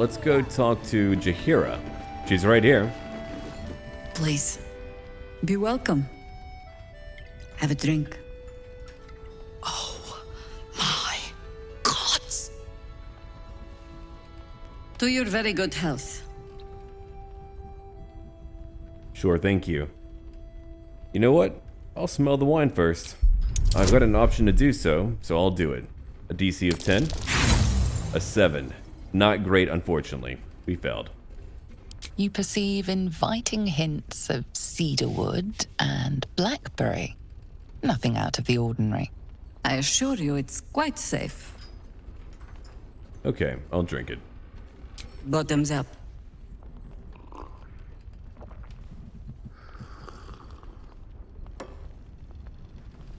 let's go talk to Jaheira. She's right here. Please, be welcome. Have a drink. Oh, my gods! To your very good health. Sure, thank you. You know what? I'll smell the wine first. I've got an option to do so, so I'll do it. A DC of 10. A 7. Not great, unfortunately. We failed. You perceive inviting hints of cedarwood and blackberry. Nothing out of the ordinary. I assure you it's quite safe. Okay, I'll drink it. Bottoms up.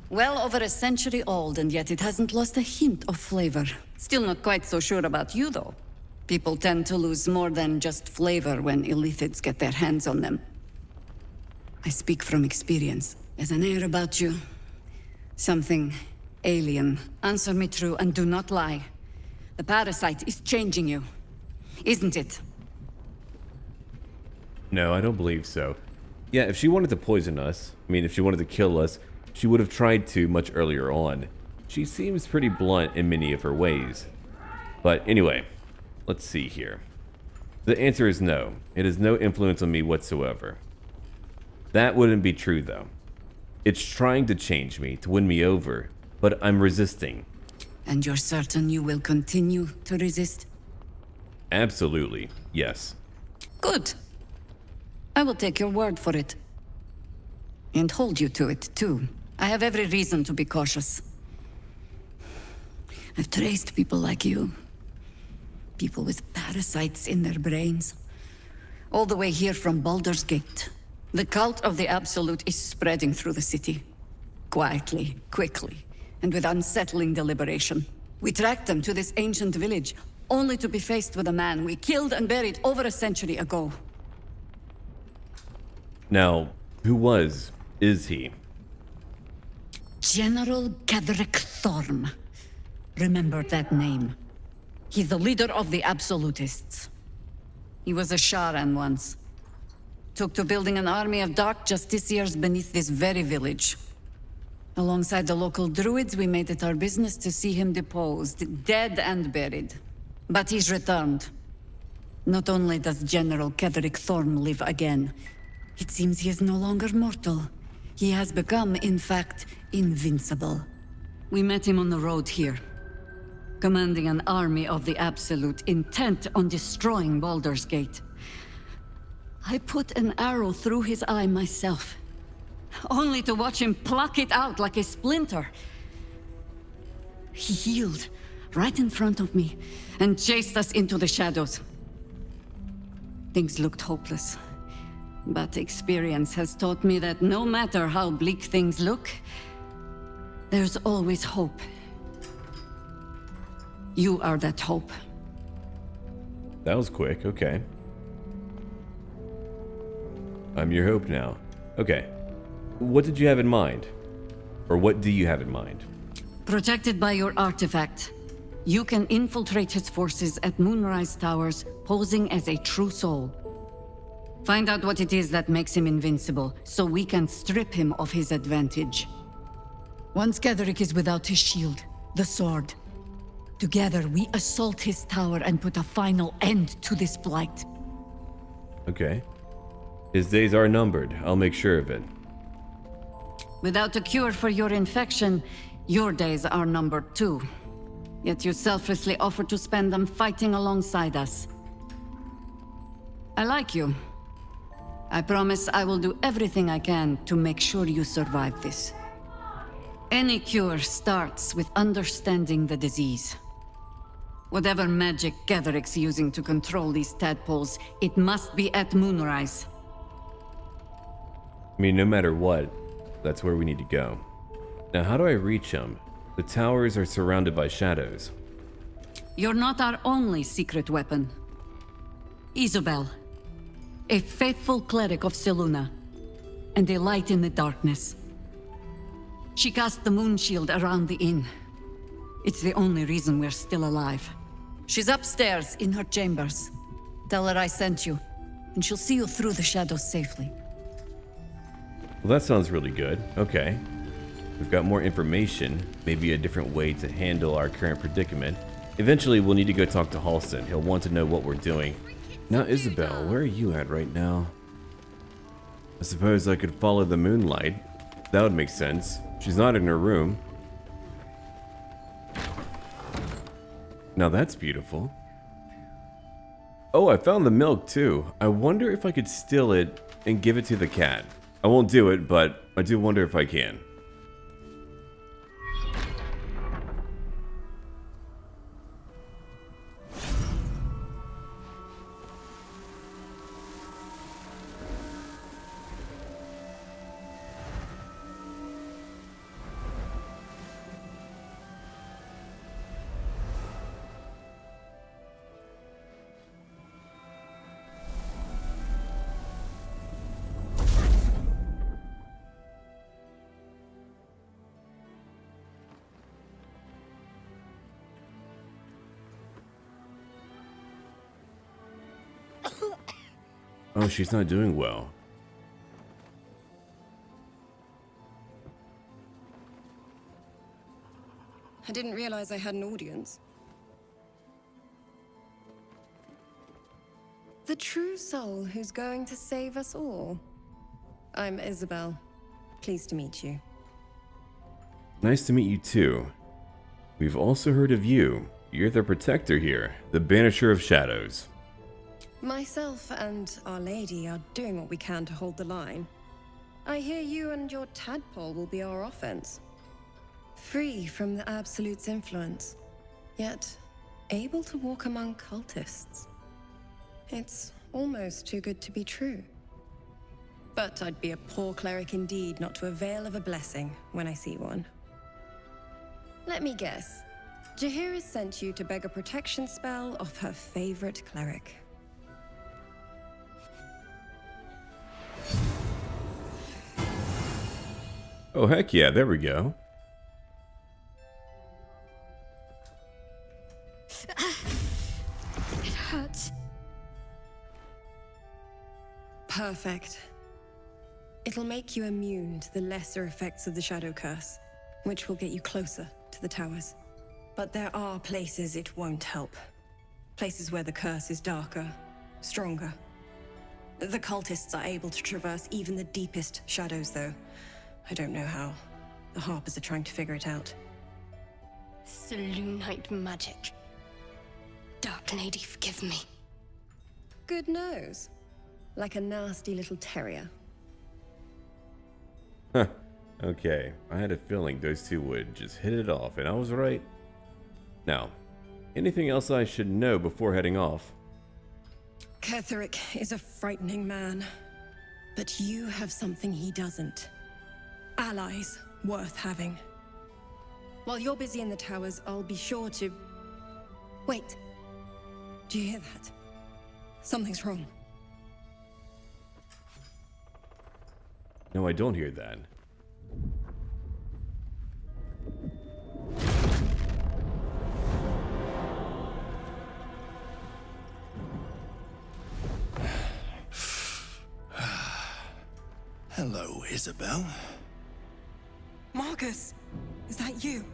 Well over a century old, and yet it hasn't lost a hint of flavor. Still not quite so sure about you, though. People tend to lose more than just flavor when illithids get their hands on them. I speak from experience. There's an air about you. Something alien. Answer me true and do not lie. The parasite is changing you, isn't it? No, I don't believe so. Yeah, if she wanted to poison us, if she wanted to kill us, she would have tried to much earlier on. She seems pretty blunt in many of her ways. But anyway, let's see here. The answer is no. It has no influence on me whatsoever. That wouldn't be true, though. It's trying to change me, to win me over, but I'm resisting. And you're certain you will continue to resist? Absolutely, yes. Good. I will take your word for it. And hold you to it, too. I have every reason to be cautious. I've traced people like you. People with parasites in their brains. All the way here from Baldur's Gate. The cult of the Absolute is spreading through the city. Quietly, quickly, and with unsettling deliberation. We tracked them to this ancient village, only to be faced with a man we killed and buried over a century ago. Now, who is he? General Cleric Thorm. Remember that name. He's the leader of the Absolutists. He was a Sharan once. Took to building an army of dark justiciars beneath this very village. Alongside the local druids, we made it our business to see him deposed, dead and buried. But he's returned. Not only does General Cleric Thorm live again, it seems he is no longer mortal. He has become, in fact, invincible. We met him on the road here, commanding an army of the Absolute, intent on destroying Baldur's Gate. I put an arrow through his eye myself, only to watch him pluck it out like a splinter. He healed right in front of me and chased us into the shadows. Things looked hopeless. But experience has taught me that no matter how bleak things look, there's always hope. You are that hope. That was quick, okay. I'm your hope now. Okay. What did you have in mind? Or what do you have in mind? Protected by your artifact, you can infiltrate his forces at Moonrise Towers, posing as a true soul. Find out what it is that makes him invincible, so we can strip him of his advantage. Once Cleric is without his shield, the sword. Together, we assault his tower and put a final end to this blight. Okay. His days are numbered. I'll make sure of it. Without a cure for your infection, your days are numbered too. Yet you selflessly offer to spend them fighting alongside us. I like you. I promise I will do everything I can to make sure you survive this. Any cure starts with understanding the disease. Whatever magic Cleric's using to control these tadpoles, it must be at Moonrise. No matter what, that's where we need to go. Now, how do I reach him? The towers are surrounded by shadows. You're not our only secret weapon. Isobel, a faithful cleric of Selûne, and a light in the darkness. She cast the moon shield around the inn. It's the only reason we're still alive. She's upstairs in her chambers. Tell her I sent you, and she'll see you through the shadows safely. Well, that sounds really good. Okay. We've got more information, maybe a different way to handle our current predicament. Eventually, we'll need to go talk to Halsin. He'll want to know what we're doing. Now, Isobel, where are you at right now? I suppose I could follow the moonlight. That would make sense. She's not in her room. Now that's beautiful. Oh, I found the milk too. I wonder if I could steal it and give it to the cat. I won't do it, but I do wonder if I can. Oh, she's not doing well. I didn't realize I had an audience. The true soul who's going to save us all. I'm Isobel. Pleased to meet you. Nice to meet you too. We've also heard of you. You're the protector here, the banisher of shadows. Myself and Our Lady are doing what we can to hold the line. I hear you and your tadpole will be our offense. Free from the Absolute's influence, yet able to walk among cultists. It's almost too good to be true. But I'd be a poor cleric indeed not to avail of a blessing when I see one. Let me guess. Jaheira sent you to beg a protection spell off her favorite cleric. Oh, heck yeah, there we go. It hurts. Perfect. It'll make you immune to the lesser effects of the Shadow Curse, which will get you closer to the towers. But there are places it won't help. Places where the curse is darker, stronger. The cultists are able to traverse even the deepest shadows, though. I don't know how. The Harpers are trying to figure it out. Selûnite magic. Dark Lady, forgive me. Good nose. Like a nasty little terrier. Huh. Okay, I had a feeling those two would just hit it off, and I was right. Now, anything else I should know before heading off? Cleric is a frightening man. But you have something he doesn't. Allies worth having. While you're busy in the towers, I'll be sure to... Wait. Do you hear that? Something's wrong. No, I don't hear that. Hello, Isobel. Marcus, is that you?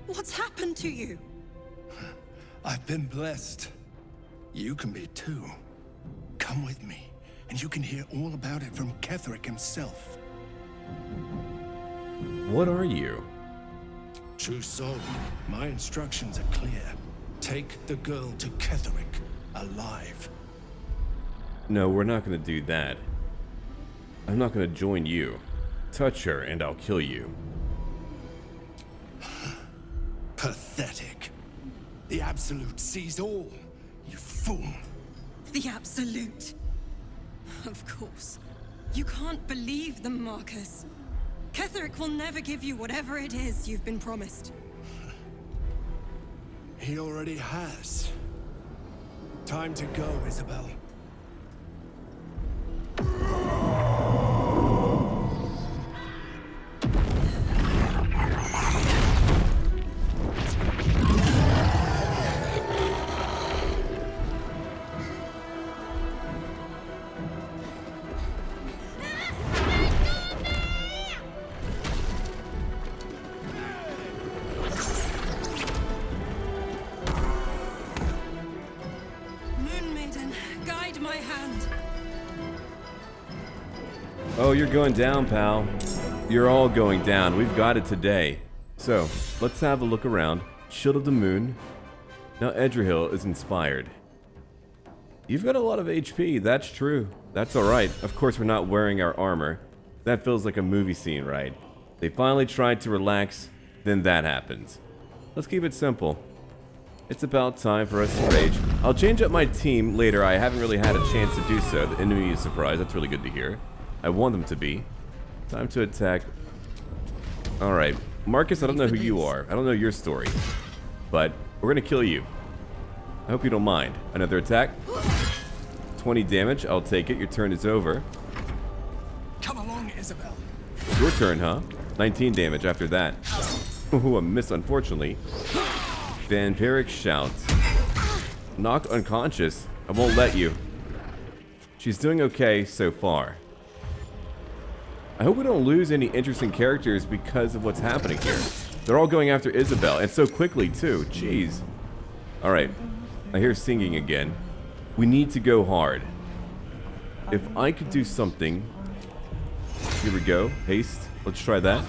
What's happened to you? I've been blessed. You can be too. Come with me, and you can hear all about it from Cleric himself. What are you? True soul, my instructions are clear. Take the girl to Cleric, alive. No, we're not going to do that. I'm not going to join you. Touch her and I'll kill you. Pathetic. The Absolute sees all, you fool. The Absolute. Of course. You can't believe them, Marcus. Cleric will never give you whatever it is you've been promised. He already has. Time to go, Isobel. guide my hand. Oh, you're going down, pal. You're all going down. We've got it today. So, let's have a look around. Shield of the Moon. Now Edgerhill is inspired. You've got a lot of HP, that's true. That's alright. Of course we're not wearing our armor. That feels like a movie scene, right? They finally tried to relax, then that happens. Let's keep it simple. It's about time for us to rage. I'll change up my team later. I haven't really had a chance to do so. The enemy is surprised. That's really good to hear. I want them to be. Time to attack. Alright. Marcus, I don't know who you are. I don't know your story. But we're going to kill you. I hope you don't mind. Another attack. 20 damage. I'll take it. Your turn is over. Come along, Isobel. Your turn, huh? 19 damage after that. Ooh, a miss, unfortunately. Vampiric shout. Knocked unconscious. I won't let you. She's doing okay so far. I hope we don't lose any interesting characters because of what's happening here. They're all going after Isobel, and so quickly too. Jeez. Alright. I hear singing again. We need to go hard. If I could do something... Here we go. Haste. Let's try that.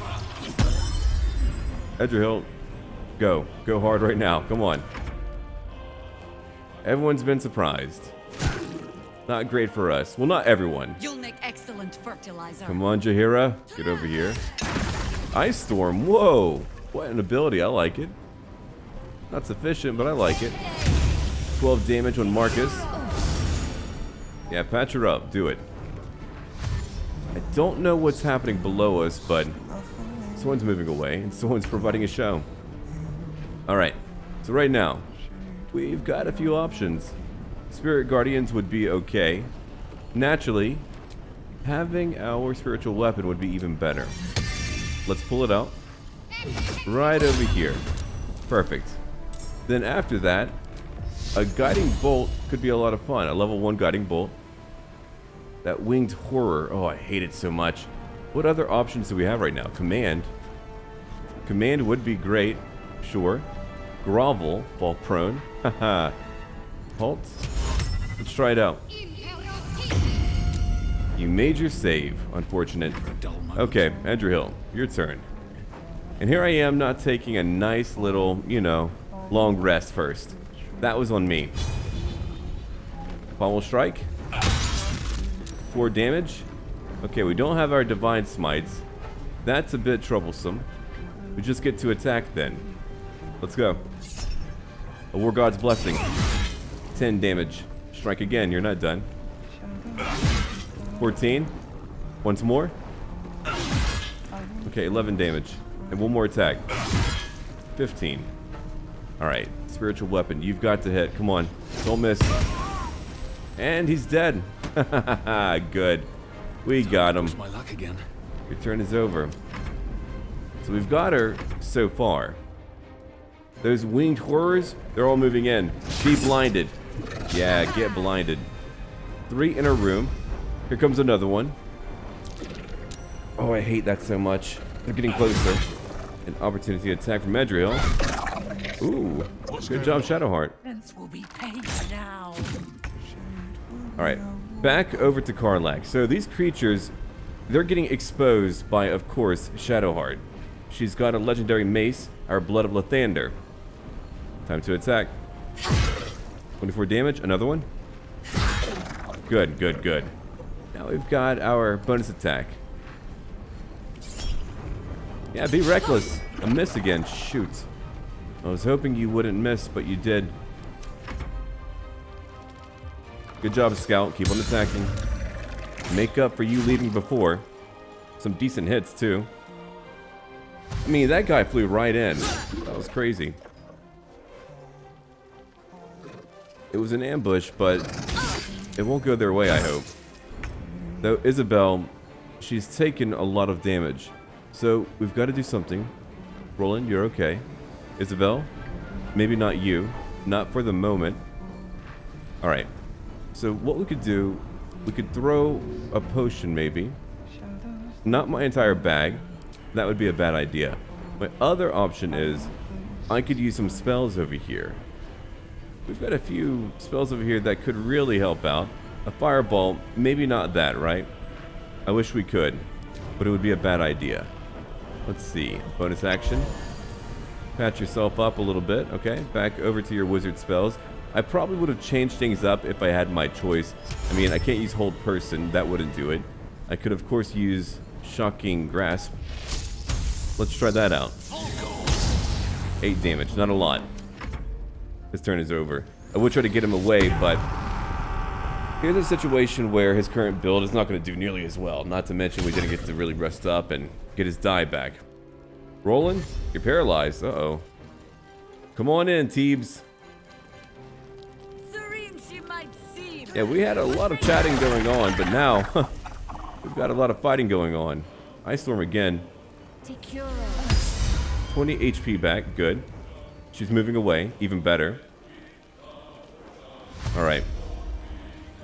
Edgerhill, go. Go hard right now. Come on. Everyone's been surprised. Not great for us. Well, not everyone. You'll make excellent fertilizer. Come on, Jaheira. Get over here. Ice Storm. Whoa. What an ability. I like it. Not sufficient, but I like it. 12 damage on Marcus. Yeah, patch her up. Do it. I don't know what's happening below us, but someone's moving away and someone's providing a show. Alright. So right now, we've got a few options. Spirit Guardians would be okay. Naturally, having our spiritual weapon would be even better. Let's pull it out. Right over here. Perfect. Then after that, a guiding bolt could be a lot of fun. A level 1 guiding bolt. That winged horror. Oh, I hate it so much. What other options do we have right now? Command. Command would be great. Sure. Grovel. Fall prone. Haha. Halt. Let's try it out. You made your save. Unfortunate. Okay, Edgerhill, your turn. And here I am not taking a nice little, you know, long rest first. That was on me. Pommel strike. 4 damage. Okay, we don't have our divine smites. That's a bit troublesome. We just get to attack then. Let's go. A War God's Blessing. 10 damage. Strike again, you're not done. 14. Once more. Okay, 11 damage. And one more attack. 15. Alright, spiritual weapon. You've got to hit. Come on. Don't miss. And he's dead. Good. We got him. My luck again. Your turn is over. So we've got her so far. Those winged horrors, they're all moving in. Be blinded. Yeah, get blinded. 3 in a room. Here comes another one. Oh, I hate that so much. They're getting closer. An opportunity to attack from Edgerhill. Ooh, good job, Shadowheart. Will be paid now. Alright, back over to Karlach. So these creatures, they're getting exposed by, of course, Shadowheart. She's got a legendary mace, our Blood of Lathander. Time to attack. 24 damage, another one. Good, good, good. Now we've got our bonus attack. Yeah, be reckless. A miss again, shoot. I was hoping you wouldn't miss, but you did. Good job, Scout. Keep on attacking. Make up for you leaving before. Some decent hits, too. I mean, that guy flew right in. That was crazy. It was an ambush, but it won't go their way, I hope. Though Isobel, she's taken a lot of damage. So, we've got to do something. Roland, you're okay. Isobel, maybe not you. Not for the moment. Alright. So what we could do, we could throw a potion maybe. Not my entire bag. That would be a bad idea. My other option is I could use some spells over here. We've got a few spells over here that could really help out. A fireball, maybe not that, right? I wish we could, but it would be a bad idea. Let's see. Bonus action. Patch yourself up a little bit. Okay, back over to your wizard spells. I probably would have changed things up if I had my choice. I mean, I can't use Hold Person. That wouldn't do it. I could, of course, use Shocking Grasp. Let's try that out. 8 damage. Not a lot. His turn is over. I would try to get him away, but here's a situation where his current build is not going to do nearly as well. Not to mention we didn't get to really rest up and get his die back. Roland, you're paralyzed. Uh-oh. Come on in, Teebs. Yeah, we had a lot of chatting going on, but now we've got a lot of fighting going on. Ice Storm again. 20 HP back. Good. She's moving away. Even better. Alright.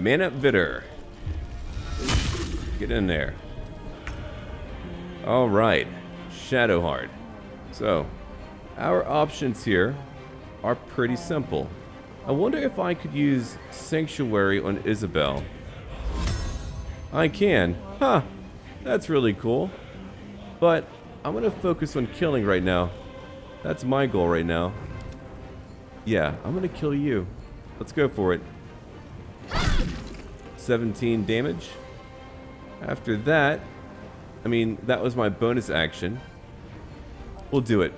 Mana Vitter. Get in there. Alright. Shadowheart. So, our options here are pretty simple. I wonder if I could use Sanctuary on Isobel. I can. Huh. That's really cool. But I'm going to focus on killing right now. That's my goal right now. Yeah, I'm going to kill you. Let's go for it. 17 damage. After that, I mean, that was my bonus action. We'll do it.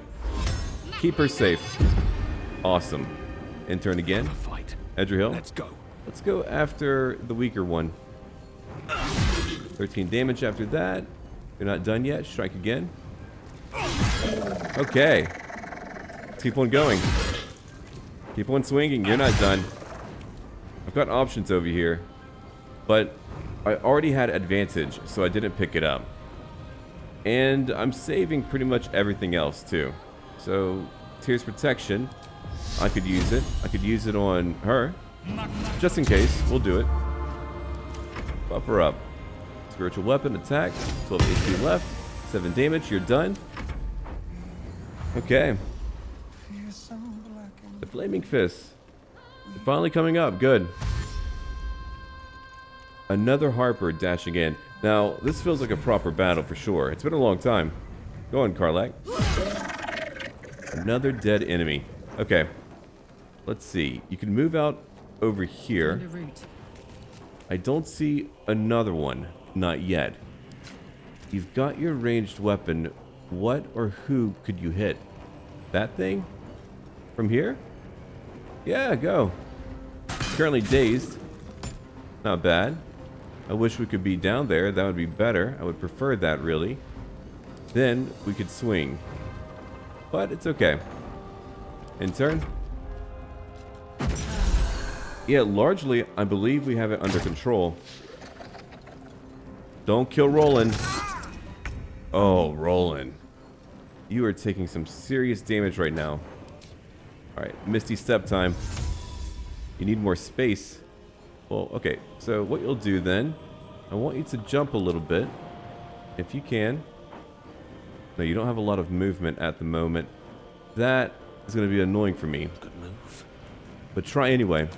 Keep her safe. Awesome. In turn again. Edgerhill. Let's go. Let's go after the weaker one. 13 damage after that. You're not done yet. Strike again. Okay. Let's keep on going. Keep on swinging. You're not done. I've got options over here. But I already had advantage, so I didn't pick it up. And I'm saving pretty much everything else, too. So, Tears Protection. I could use it. I could use it on her. Just in case. We'll do it. Buff her up. Spiritual Weapon, attack. 12 HP left. 7 damage. You're done. Okay. The Flaming Fist. They're finally coming up. Good. Another Harper dashing in. Now, this feels like a proper battle for sure. It's been a long time. Go on, Karlach. Another dead enemy. Okay. Let's see. You can move out over here. I don't see another one. Not yet. You've got your ranged weapon. What or who could you hit? That thing? From here? Yeah, go. Currently dazed. Not bad. I wish we could be down there. That would be better. I would prefer that, really. Then we could swing. But it's okay. In turn. Yeah, largely, I believe we have it under control. Don't kill Roland. Oh, Roland. You are taking some serious damage right now. Alright, Misty Step time. You need more space. Well, okay, so what you'll do then, I want you to jump a little bit, if you can. No, you don't have a lot of movement at the moment. That is going to be annoying for me. Good move. But try anyway.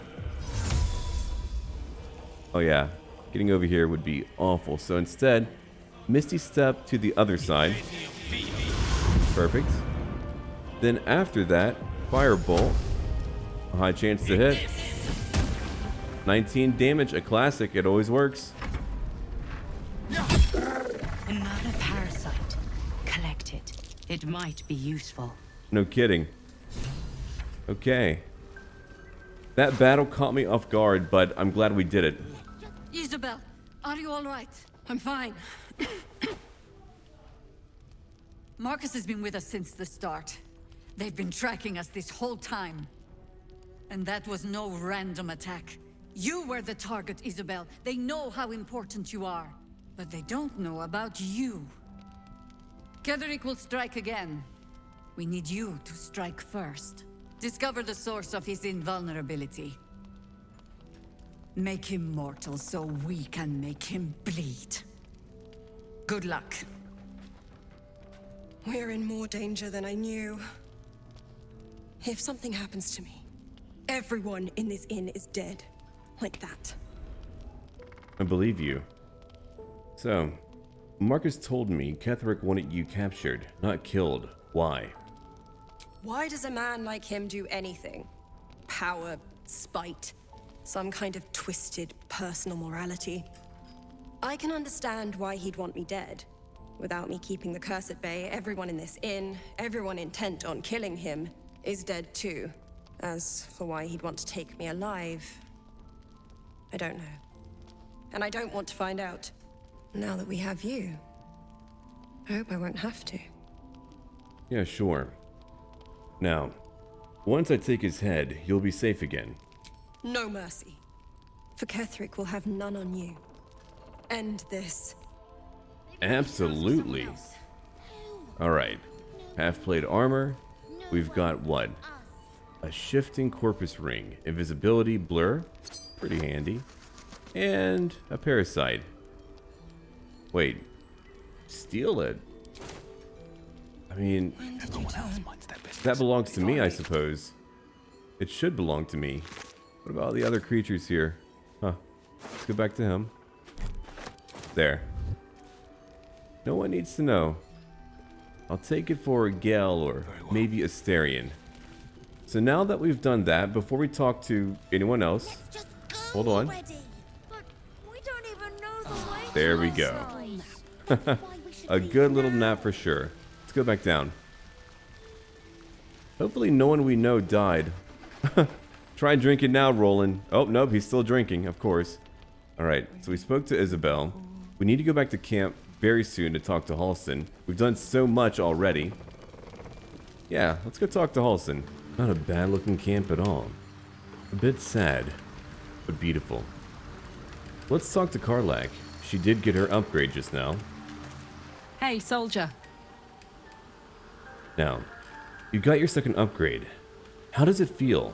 Oh yeah, getting over here would be awful. So instead, Misty Step to the other side. Perfect. Then after that, Firebolt. A high chance to hit. 19 damage, a classic. It always works. Another parasite. Collect it. It might be useful. No kidding. Okay. That battle caught me off guard, but I'm glad we did it. Isobel, are you all right? I'm fine. Marcus has been with us since the start. They've been tracking us this whole time. And that was no random attack. You were the target, Isobel. They know how important you are. But they don't know about you. Cleric will strike again. We need you to strike first. Discover the source of his invulnerability. Make him mortal so we can make him bleed. Good luck. We're in more danger than I knew. If something happens to me, everyone in this inn is dead. Like that. I believe you. So, Marcus told me Ketheric wanted you captured, not killed. Why? Why does a man like him do anything? Power, spite, some kind of twisted personal morality. I can understand why he'd want me dead. Without me keeping the curse at bay, everyone in this inn, everyone intent on killing him, is dead too. As for why he'd want to take me alive, I don't know. And I don't want to find out. Now that we have you, I hope I won't have to. Yeah, sure. Now, once I take his head, you'll be safe again. No mercy. For Ketheric will have none on you. End this. Absolutely. Alright. Half-plate armor. We've got what? A shifting corpus ring. Invisibility, blur. Pretty handy. And a parasite. Wait. Steal it? I mean, that belongs to me, I suppose. It should belong to me. What about the other creatures here? Huh. Let's go back to him. There. No one needs to know. I'll take it for a Gale or maybe a Starion. So now that we've done that, before we talk to anyone else, hold on. There we go. A good little nap for sure. Let's go back down. Hopefully no one we know died. Try drinking now, Roland. Oh, nope, he's still drinking, of course. Alright, so we spoke to Isobel. We need to go back to camp very soon to talk to Halsin. We've done so much already. Yeah, let's go talk to Halsin. Not a bad looking camp at all. A bit sad, but beautiful. Let's talk to Karlach. She did get her upgrade just now. Hey, soldier. Now, you got your second upgrade. How does it feel?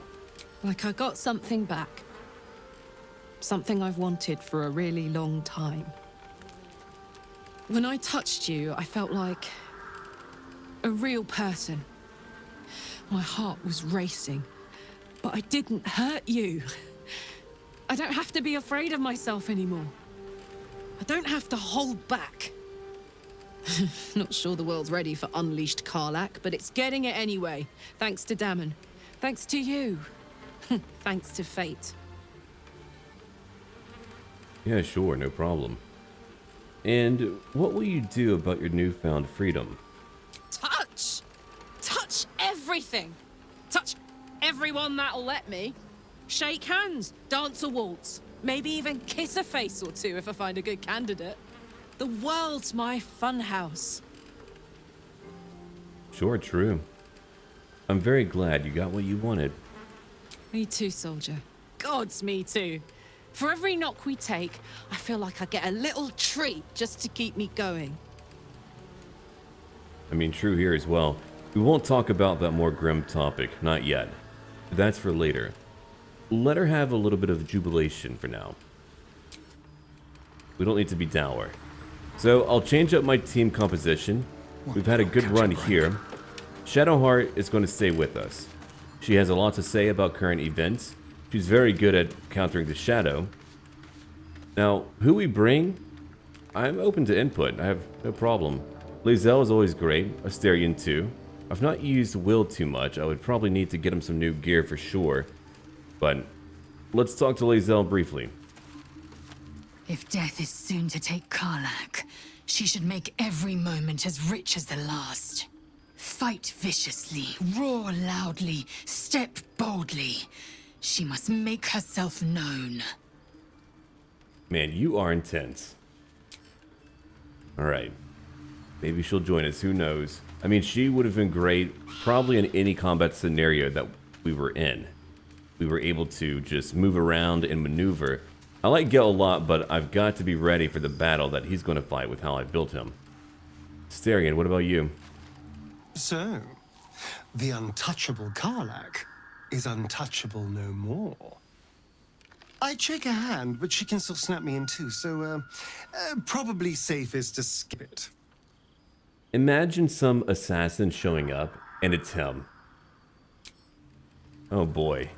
Like I got something back. Something I've wanted for a really long time. When I touched you, I felt like a real person. My heart was racing, but I didn't hurt you. I don't have to be afraid of myself anymore. I don't have to hold back. Not sure the world's ready for unleashed Karlach, but it's getting it anyway. Thanks to Dammon. Thanks to you. Thanks to fate. Yeah, sure, no problem. And what will you do about your newfound freedom? Touch! Touch everything! Touch everyone that'll let me. Shake hands, dance a waltz, maybe even kiss a face or two if I find a good candidate. The world's my funhouse. Sure, true. I'm very glad you got what you wanted. Me too, soldier. Gods, me too. For every knock we take, I feel like I get a little treat just to keep me going. I mean, true here as well. We won't talk about that more grim topic, not yet. That's for later. Let her have a little bit of jubilation for now. We don't need to be dour. So I'll change up my team composition. We've had a good run here. Shadowheart is going to stay with us. She has a lot to say about current events. She's very good at countering the shadow. Now, who we bring, I'm open to input. I have no problem. Lae'zel is always great. Astarion too. I've not used Wyll too much. I would probably need to get him some new gear for sure. But let's talk to Lae'zel briefly. If death is soon to take Karlach, she should make every moment as rich as the last. Fight viciously, roar loudly, step boldly. She must make herself known. Man, you are intense. Alright. Maybe she'll join us, who knows. I mean, she would have been great probably in any combat scenario that we were in. We were able to just move around and maneuver. I like Gale a lot, but I've got to be ready for the battle that he's going to fight with how I built him. Starion, what about you? So, the untouchable Karlach is untouchable no more. I'd shake her hand, but she can still snap me in two, so probably safest to skip it. Imagine some assassin showing up, and it's him. Oh boy.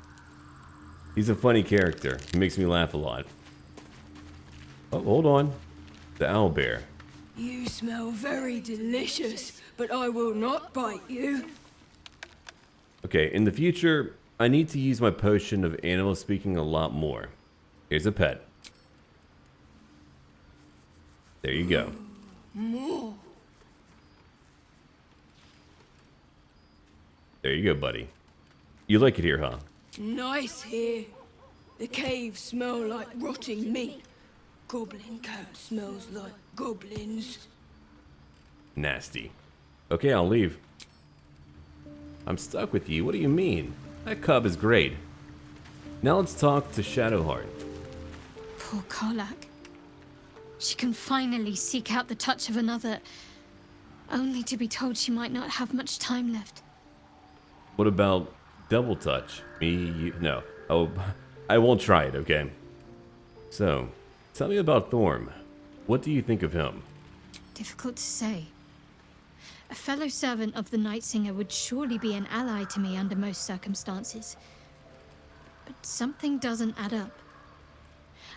He's a funny character. He makes me laugh a lot. Oh, hold on. The owlbear. You smell very delicious, but I will not bite you. Okay, in the future, I need to use my potion of animal speaking a lot more. Here's a pet. There you go. More. There you go, buddy. You like it here, huh? Nice here. The caves smell like rotting meat. Goblin camp smells like goblins. Nasty. Okay, I'll leave. I'm stuck with you. What do you mean? That cub is great. Now let's talk to Shadowheart. Poor Karlach. She can finally seek out the touch of another, only to be told she might not have much time left. What about double touch? Me, you, no. Oh, I won't try it, okay? So, tell me about Thorm. What do you think of him? Difficult to say. A fellow servant of the Night Singer would surely be an ally to me under most circumstances. But something doesn't add up.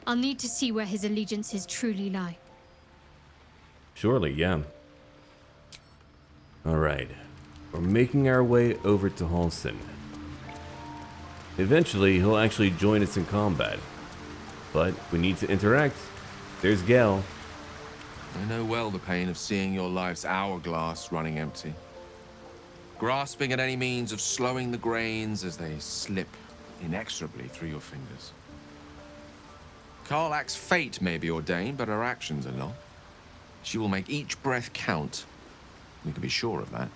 I'll need to see where his allegiances truly lie. Surely, yeah. Alright. We're making our way over to Halsin. Eventually, he'll actually join us in combat. But we need to interact. There's Gale. I know well the pain of seeing your life's hourglass running empty. Grasping at any means of slowing the grains as they slip inexorably through your fingers. Karlach's fate may be ordained, but her actions are not. She will make each breath count. You can be sure of that.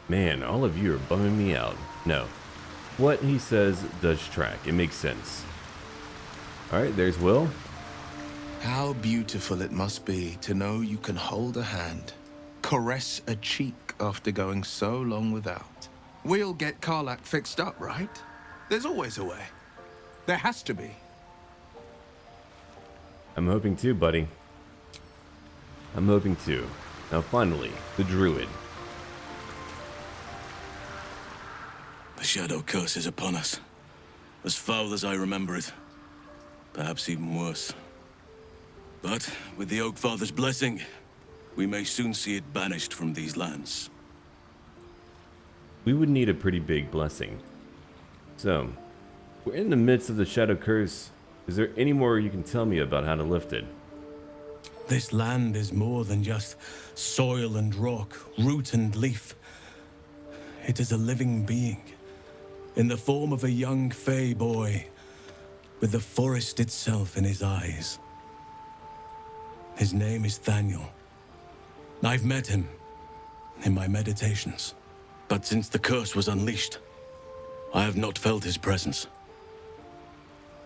Man, all of you are bumming me out. No. What he says does track. It makes sense. Alright, there's Wyll. How beautiful it must be to know you can hold a hand, caress a cheek after going so long without. We'll get Karlach fixed up, right? There's always a way. There has to be. I'm hoping too, buddy. I'm hoping too. Now finally, the druid. The shadow curse is upon us. As foul as I remember it. Perhaps even worse. But with the Oak Father's blessing, we may soon see it banished from these lands. We would need a pretty big blessing. So, we're in the midst of the shadow curse. Is there any more you can tell me about how to lift it? This land is more than just soil and rock, root and leaf. It is a living being, in the form of a young fey boy, with the forest itself in his eyes. His name is Thaniel. I've met him in my meditations, but since the curse was unleashed, I have not felt his presence.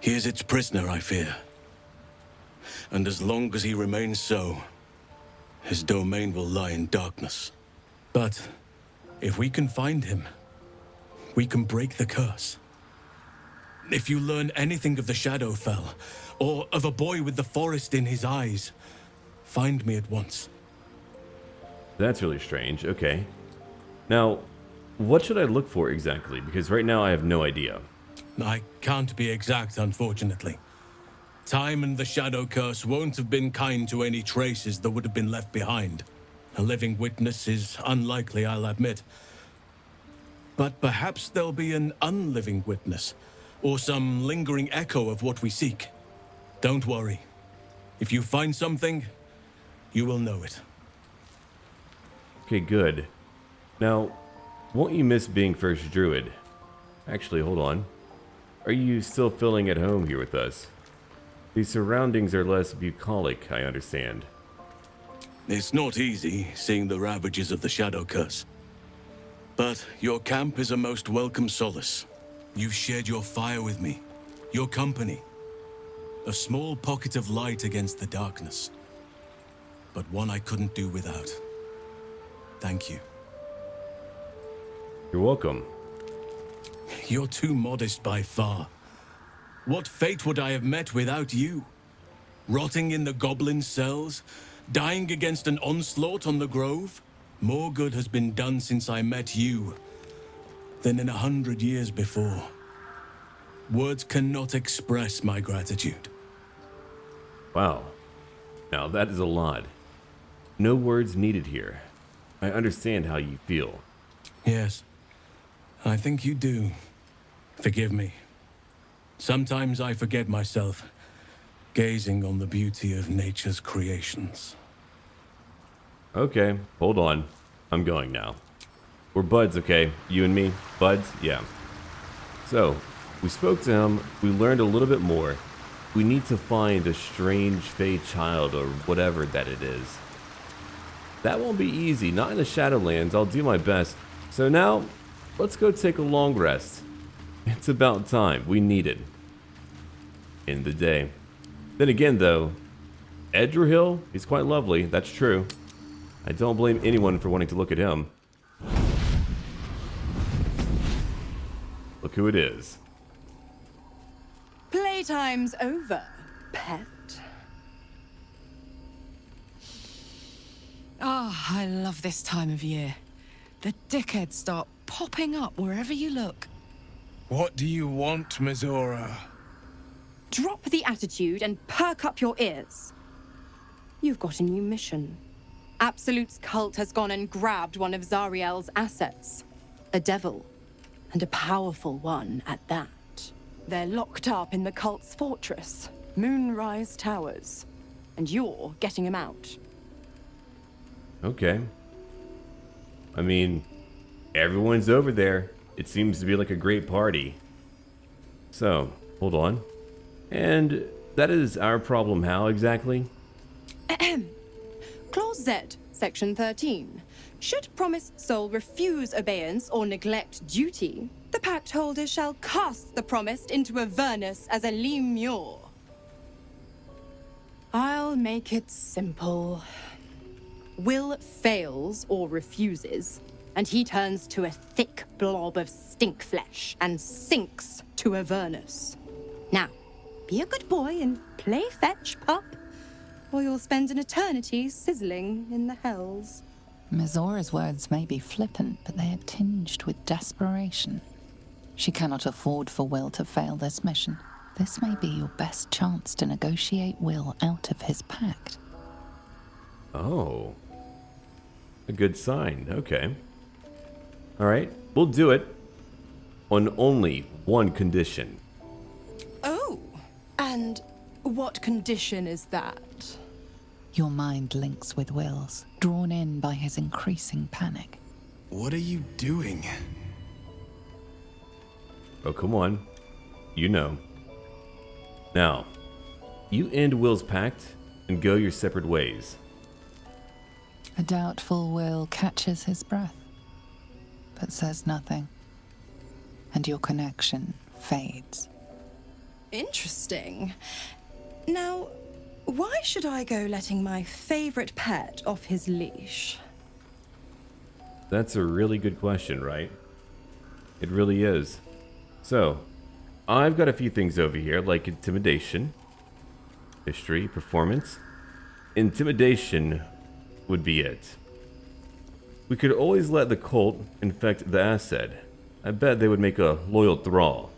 He is its prisoner, I fear. And as long as he remains so, his domain will lie in darkness. But if we can find him, we can break the curse. If you learn anything of the Shadowfell, or of a boy with the forest in his eyes, find me at once. That's really strange. Okay. Now, what should I look for exactly? Because right now I have no idea. I can't be exact, unfortunately. Time and the Shadow Curse won't have been kind to any traces that would have been left behind. A living witness is unlikely, I'll admit. But perhaps there'll be an unliving witness, or some lingering echo of what we seek. Don't worry. If you find something, you will know it. Okay, good. Now, won't you miss being first druid? Actually, hold on. Are you still feeling at home here with us? The surroundings are less bucolic, I understand. It's not easy, seeing the ravages of the Shadow Curse. But your camp is a most welcome solace. You've shared your fire with me, your company. A small pocket of light against the darkness. But one I couldn't do without. Thank you. You're welcome. You're too modest by far. What fate would I have met without you? Rotting in the goblin cells? Dying against an onslaught on the grove? More good has been done since I met you than in 100 years before. Words cannot express my gratitude. Wow. Now that is a lot. No words needed here. I understand how you feel. Yes, I think you do. Forgive me. Sometimes I forget myself, gazing on the beauty of nature's creations. Okay, hold on. I'm going now. We're buds, okay? You and me? Buds? Yeah. So, we spoke to him, we learned a little bit more. We need to find a strange fey child or whatever that it is. That won't be easy, not in the Shadowlands. I'll do my best. So now, let's go take a long rest. It's about time. We need it. End the day. Then again, though, Edgerhill, he's quite lovely. That's true. I don't blame anyone for wanting to look at him. Look who it is. Playtime's over, pet. Ah, I love this time of year. The dickheads start popping up wherever you look. What do you want, Mizora? Drop the attitude and perk up your ears. You've got a new mission. Absolute's cult has gone and grabbed one of Zariel's assets. A devil. And a powerful one at that. They're locked up in the cult's fortress, Moonrise Towers. And you're getting him out. Okay. I mean, everyone's over there. It seems to be like a great party. So, hold on. And that is our problem how exactly? Clause Z, Section 13. Should promised soul refuse obeyance or neglect duty, the pact holder shall cast the promised into Avernus as a lemure. I'll make it simple. Wyll fails or refuses, and he turns to a thick blob of stink flesh and sinks to Avernus. Now, be a good boy and play fetch, pup, or you'll spend an eternity sizzling in the hells. Mizora's words may be flippant, but they are tinged with desperation. She cannot afford for Wyll to fail this mission. This may be your best chance to negotiate Wyll out of his pact. Oh. A good sign. Okay. Alright, we'll do it. On only one condition. Oh, and what condition is that? Your mind links with Wyll's, drawn in by his increasing panic. What are you doing? Oh, come on. You know. Now, you end Wyll's pact and go your separate ways. A doubtful Wyll catches his breath, but says nothing, and your connection fades. Interesting. Now, why should I go letting my favorite pet off his leash? That's a really good question, right? It really is. So, I've got a few things over here, like intimidation, history, performance. Intimidation would be it. We could always let the cult infect the asset. I bet they would make a loyal thrall.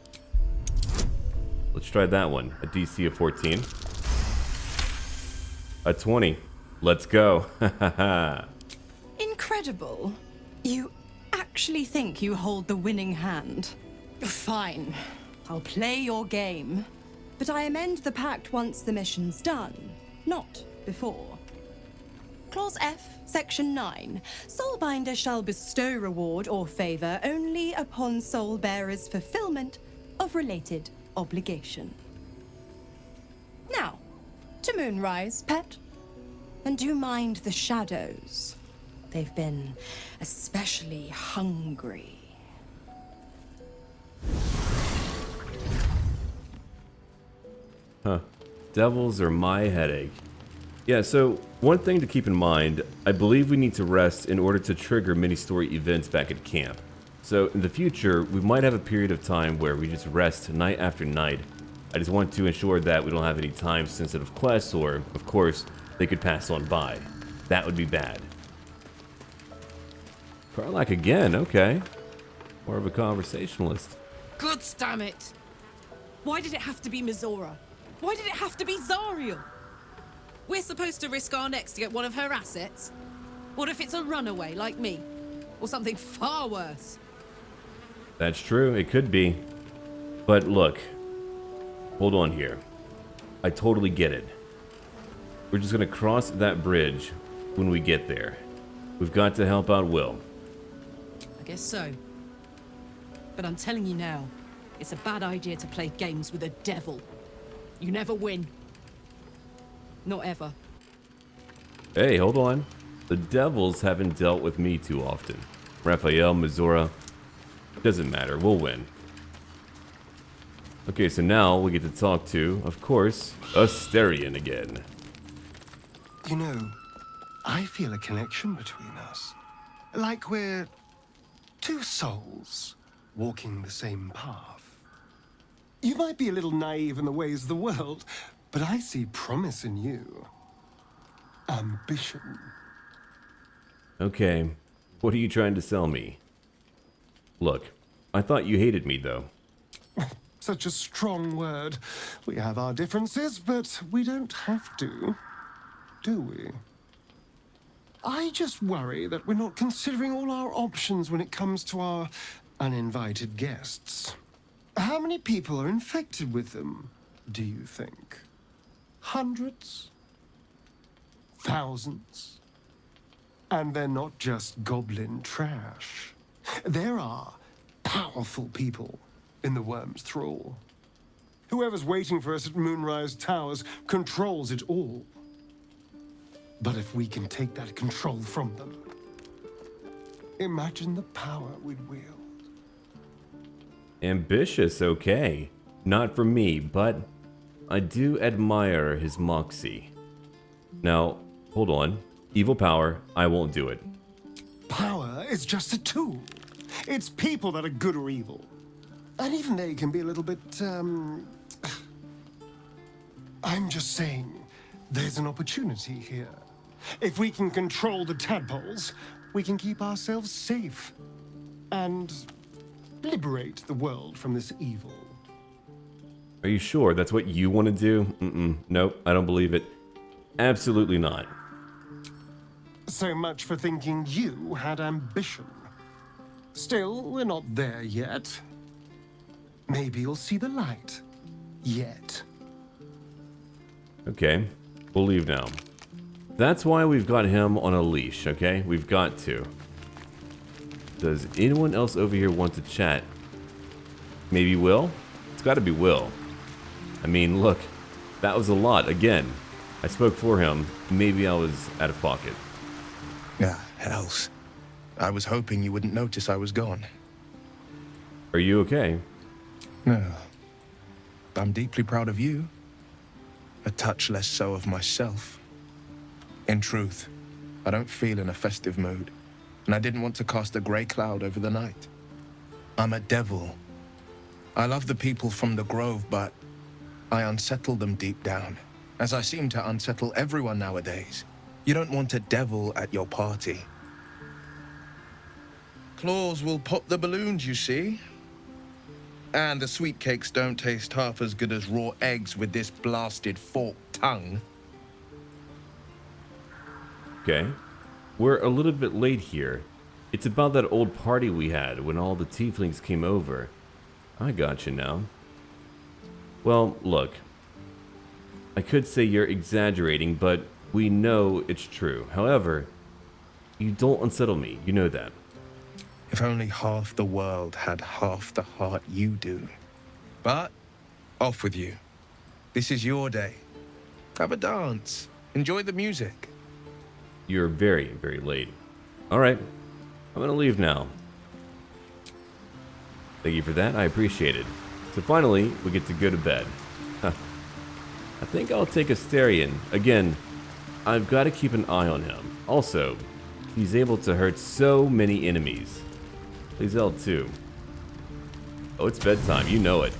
Let's try that one. A DC of 14. A 20. Let's go. Incredible. You actually think you hold the winning hand? Fine. I'll play your game. But I amend the pact once the mission's done, not before. Clause F, Section 9. Soulbinder shall bestow reward or favor only upon soul bearer's fulfillment of related obligation. Now, to Moonrise, pet. And do mind the shadows. They've been especially hungry. Huh. Devils are my headache. Yeah, so one thing to keep in mind, I believe we need to rest in order to trigger mini-story events back at camp. So in the future, we might have a period of time where we just rest night after night. I just want to ensure that we don't have any time-sensitive quests or, of course, they could pass on by. That would be bad. Karlach again, okay. More of a conversationalist. Good damn it! Why did it have to be Mizora? Why did it have to be Zariel? We're supposed to risk our necks to get one of her assets? What if it's a runaway like me? Or something far worse? That's true, it could be. But look, hold on here. I totally get it. We're just gonna cross that bridge when we get there. We've got to help out Wyll. I guess so. But I'm telling you now, it's a bad idea to play games with a devil. You never win. Not ever. Hey, hold on. The devils haven't dealt with me too often. Raphael, Mizora, doesn't matter, we'll win. Okay, so now we get to talk to, of course, Astarion again. You know, I feel a connection between us. Like we're two souls walking the same path. You might be a little naive in the ways of the world, but I see promise in you. Ambition. Okay, what are you trying to sell me? Look, I thought you hated me, though. Such a strong word. We have our differences, but we don't have to, do we? I just worry that we're not considering all our options when it comes to our uninvited guests. How many people are infected with them, do you think? Hundreds? Thousands? And they're not just goblin trash. There are powerful people in the Worm's thrall. Whoever's waiting for us at Moonrise Towers controls it all. But if we can take that control from them, imagine the power we'd wield. Ambitious, okay. Not for me, but I do admire his moxie. Now, hold on. Evil power, I won't do it. Power is just a tool. It's people that are good or evil. And even they can be a little bit, I'm just saying, there's an opportunity here. If we can control the tadpoles, we can keep ourselves safe. And liberate the world from this evil. Are you sure that's what you want to do? Nope, I don't believe it. Absolutely not. So much for thinking you had ambition. Still, we're not there yet. Maybe you'll see the light. Yet. Okay, we'll leave now. That's why we've got him on a leash, okay? We've got to. Does anyone else over here want to chat? Maybe Wyll? It's got to be Wyll. I mean, look, that was a lot. Again, I spoke for him. Maybe I was out of pocket. Yeah, hells. I was hoping you wouldn't notice I was gone. Are you okay? No. I'm deeply proud of you. A touch less so of myself. In truth, I don't feel in a festive mood, and I didn't want to cast a grey cloud over the night. I'm a devil. I love the people from the Grove, but I unsettle them deep down, as I seem to unsettle everyone nowadays. You don't want a devil at your party. Claws will pop the balloons, you see. And the sweet cakes don't taste half as good as raw eggs with this blasted forked tongue. Okay. We're a little bit late here. It's about that old party we had when all the tieflings came over. I got you now. Well, look. I could say you're exaggerating, but we know it's true. However, you don't unsettle me. You know that. If only half the world had half the heart you do. But, off with you. This is your day. Have a dance. Enjoy the music. You're very, very late. Alright, I'm gonna leave now. Thank you for that, I appreciate it. So finally, we get to go to bed. I think I'll take Astarion. Again, I've got to keep an eye on him. Also, he's able to hurt so many enemies. Lizelle too. Oh, it's bedtime, you know it.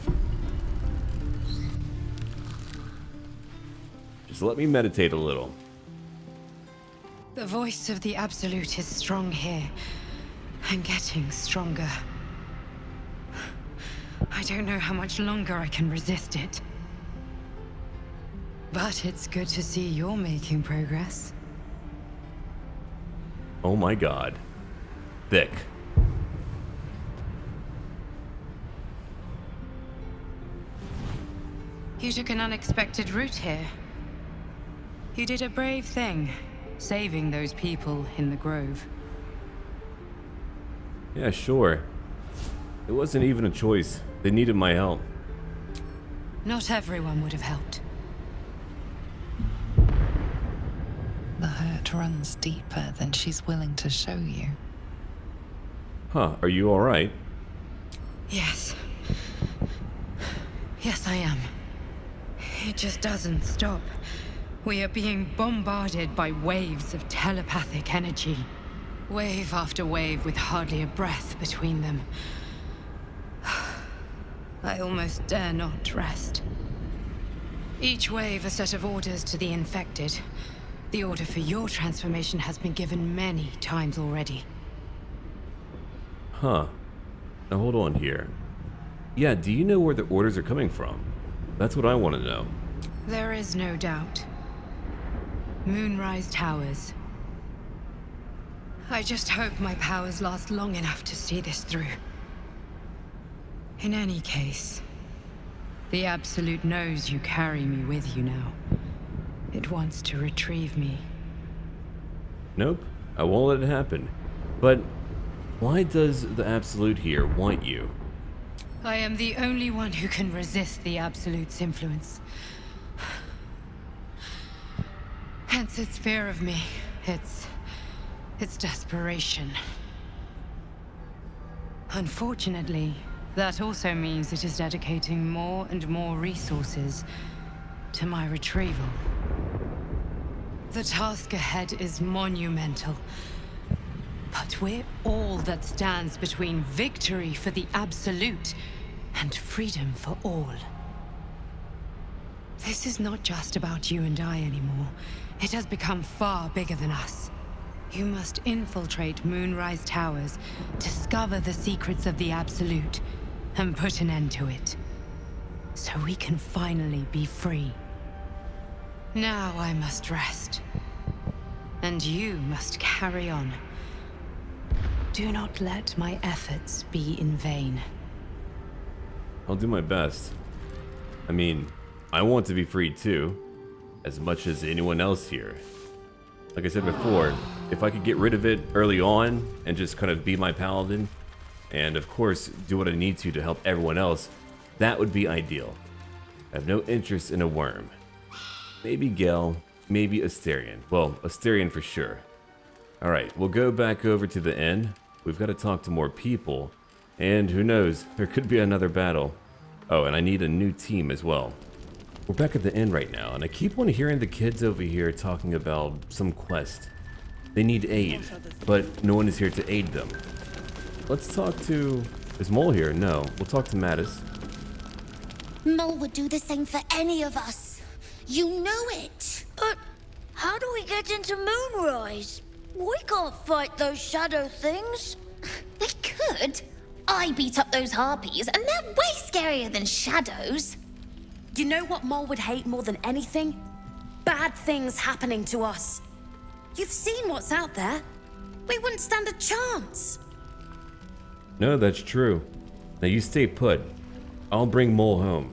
Just let me meditate a little. The voice of the Absolute is strong here, and getting stronger. I don't know how much longer I can resist it. But it's good to see you're making progress. Oh my god. Thick. You took an unexpected route here. You did a brave thing, saving those people in the grove. Yeah, sure. It wasn't even a choice. They needed my help. Not everyone would have helped. The hurt runs deeper than she's willing to show you. Huh, are you alright? Yes. Yes, I am. It just doesn't stop. We are being bombarded by waves of telepathic energy. Wave after wave with hardly a breath between them. I almost dare not rest. Each wave a set of orders to the infected. The order for your transformation has been given many times already. Huh. Now hold on here. Yeah, do you know where the orders are coming from? That's what I want to know. There is no doubt. Moonrise Towers. I just hope my powers last long enough to see this through. In any case, the Absolute knows you carry me with you now. It wants to retrieve me. Nope, I won't let it happen. But why does the Absolute here want you? I am the only one who can resist the Absolute's influence. Hence its fear of me, its desperation. Unfortunately, that also means it is dedicating more and more resources to my retrieval. The task ahead is monumental, but we're all that stands between victory for the Absolute and freedom for all. This is not just about you and I anymore. It has become far bigger than us. You must infiltrate Moonrise Towers, discover the secrets of the Absolute, and put an end to it. So we can finally be free. Now I must rest. And you must carry on. Do not let my efforts be in vain. I'll do my best. I mean, I want to be free too, as much as anyone else here. Like I said before, if I could get rid of it early on and just kind of be my paladin, and of course do what I need to help everyone else, that would be ideal. I have no interest in a worm. Maybe Gel, maybe Asterion. Well, Asterion for sure. Alright, we'll go back over to the inn. We've got to talk to more people, and who knows, there could be another battle. Oh, and I need a new team as well. We're back at the inn right now, and I keep on hearing the kids over here talking about some quest. They need aid, but no one is here to aid them. Let's talk to... Is Mole here? No. We'll talk to Mattis. Mole would do the same for any of us. You know it. But how do we get into Moonrise? We can't fight those shadow things. We could. I beat up those harpies, and they're way scarier than shadows. You know what Mole would hate more than anything? Bad things happening to us. You've seen what's out there. We wouldn't stand a chance. No, that's true. Now you stay put. I'll bring Mole home.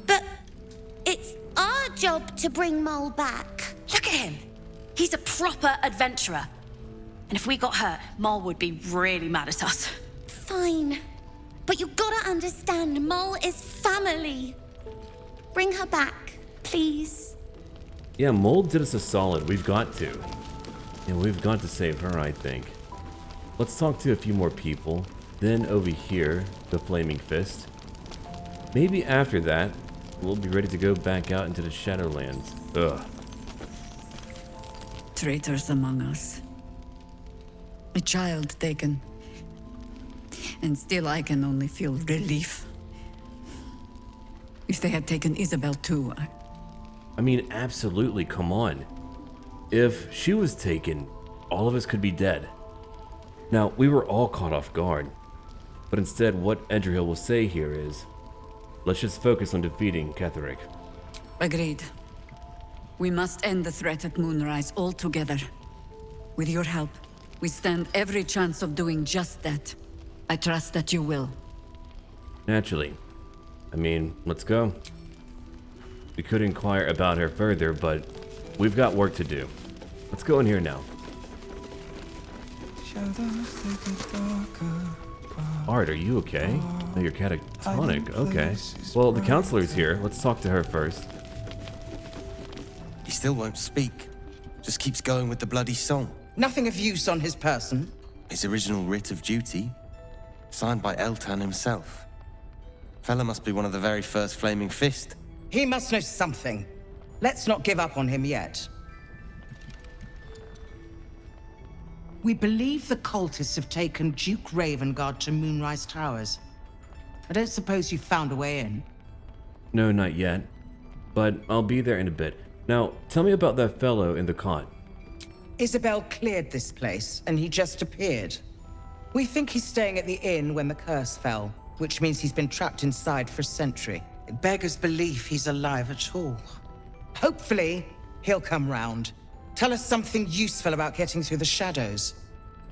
But it's our job to bring Mole back. Look at him. He's a proper adventurer. And if we got hurt, Mole would be really mad at us. Fine. But you gotta understand, Mole is family. Bring her back, please. Yeah, Mole did us a solid. We've got to. Yeah, we've got to save her, I think. Let's talk to a few more people. Then over here, the Flaming Fist. Maybe after that, we'll be ready to go back out into the Shadowlands. Ugh. Traitors among us. A child taken. And still I can only feel relief. If they had taken Isobel too, I mean, absolutely, come on. If she was taken, all of us could be dead. Now, we were all caught off guard. But instead, what Edgerhill will say here is, let's just focus on defeating Cleric. Agreed. We must end the threat at Moonrise altogether. With your help, we stand every chance of doing just that. I trust that you will. Naturally. I mean, let's go. We could inquire about her further, but we've got work to do. Let's go in here now. Art, are you okay? No, you're catatonic. Okay. Well, the counselor's here. Let's talk to her first. He still won't speak. Just keeps going with the bloody song. Nothing of use on his person. His original writ of duty, signed by Eltan himself. Fella must be one of the very first Flaming Fist. He must know something. Let's not give up on him yet. We believe the cultists have taken Duke Ravengard to Moonrise Towers. I don't suppose you found a way in? No, not yet. But I'll be there in a bit. Now, tell me about that fellow in the cot. Isobel cleared this place, and he just appeared. We think he's staying at the inn when the curse fell, which means he's been trapped inside for a century. It beggars belief he's alive at all. Hopefully, he'll come round. Tell us something useful about getting through the shadows.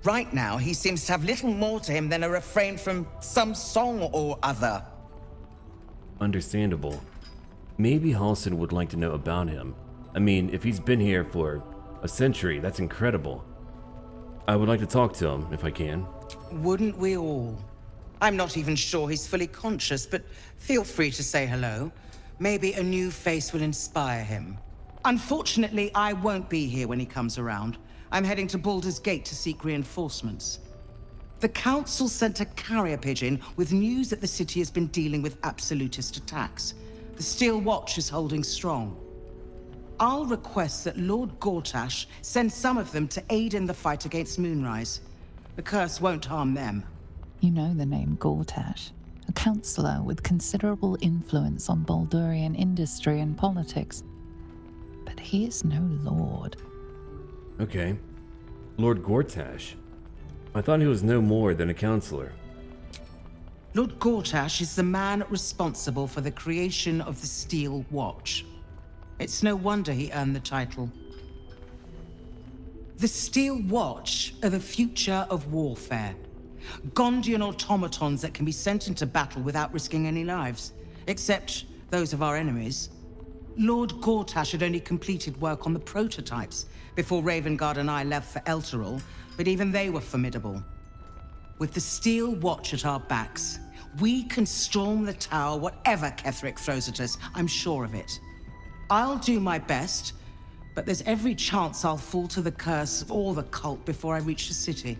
Right now, he seems to have little more to him than a refrain from some song or other. Understandable. Maybe Halsin would like to know about him. I mean, if he's been here for a century, that's incredible. I would like to talk to him, if I can. Wouldn't we all? I'm not even sure he's fully conscious, but feel free to say hello. Maybe a new face will inspire him. Unfortunately, I won't be here when he comes around. I'm heading to Baldur's Gate to seek reinforcements. The Council sent a carrier pigeon with news that the city has been dealing with absolutist attacks. The Steel Watch is holding strong. I'll request that Lord Gortash send some of them to aid in the fight against Moonrise. The curse won't harm them. You know the name Gortash, a counsellor with considerable influence on Baldurian industry and politics. But he is no lord. Okay. Lord Gortash. I thought he was no more than a counselor. Lord Gortash is the man responsible for the creation of the Steel Watch. It's no wonder he earned the title. The Steel Watch are the future of warfare. Gondian automatons that can be sent into battle without risking any lives, except those of our enemies. Lord Gortash had only completed work on the prototypes before Ravengard and I left for Elturel, but even they were formidable. With the Steel Watch at our backs, we can storm the tower whatever Ketheric throws at us, I'm sure of it. I'll do my best, but there's every chance I'll fall to the curse or the cult before I reach the city.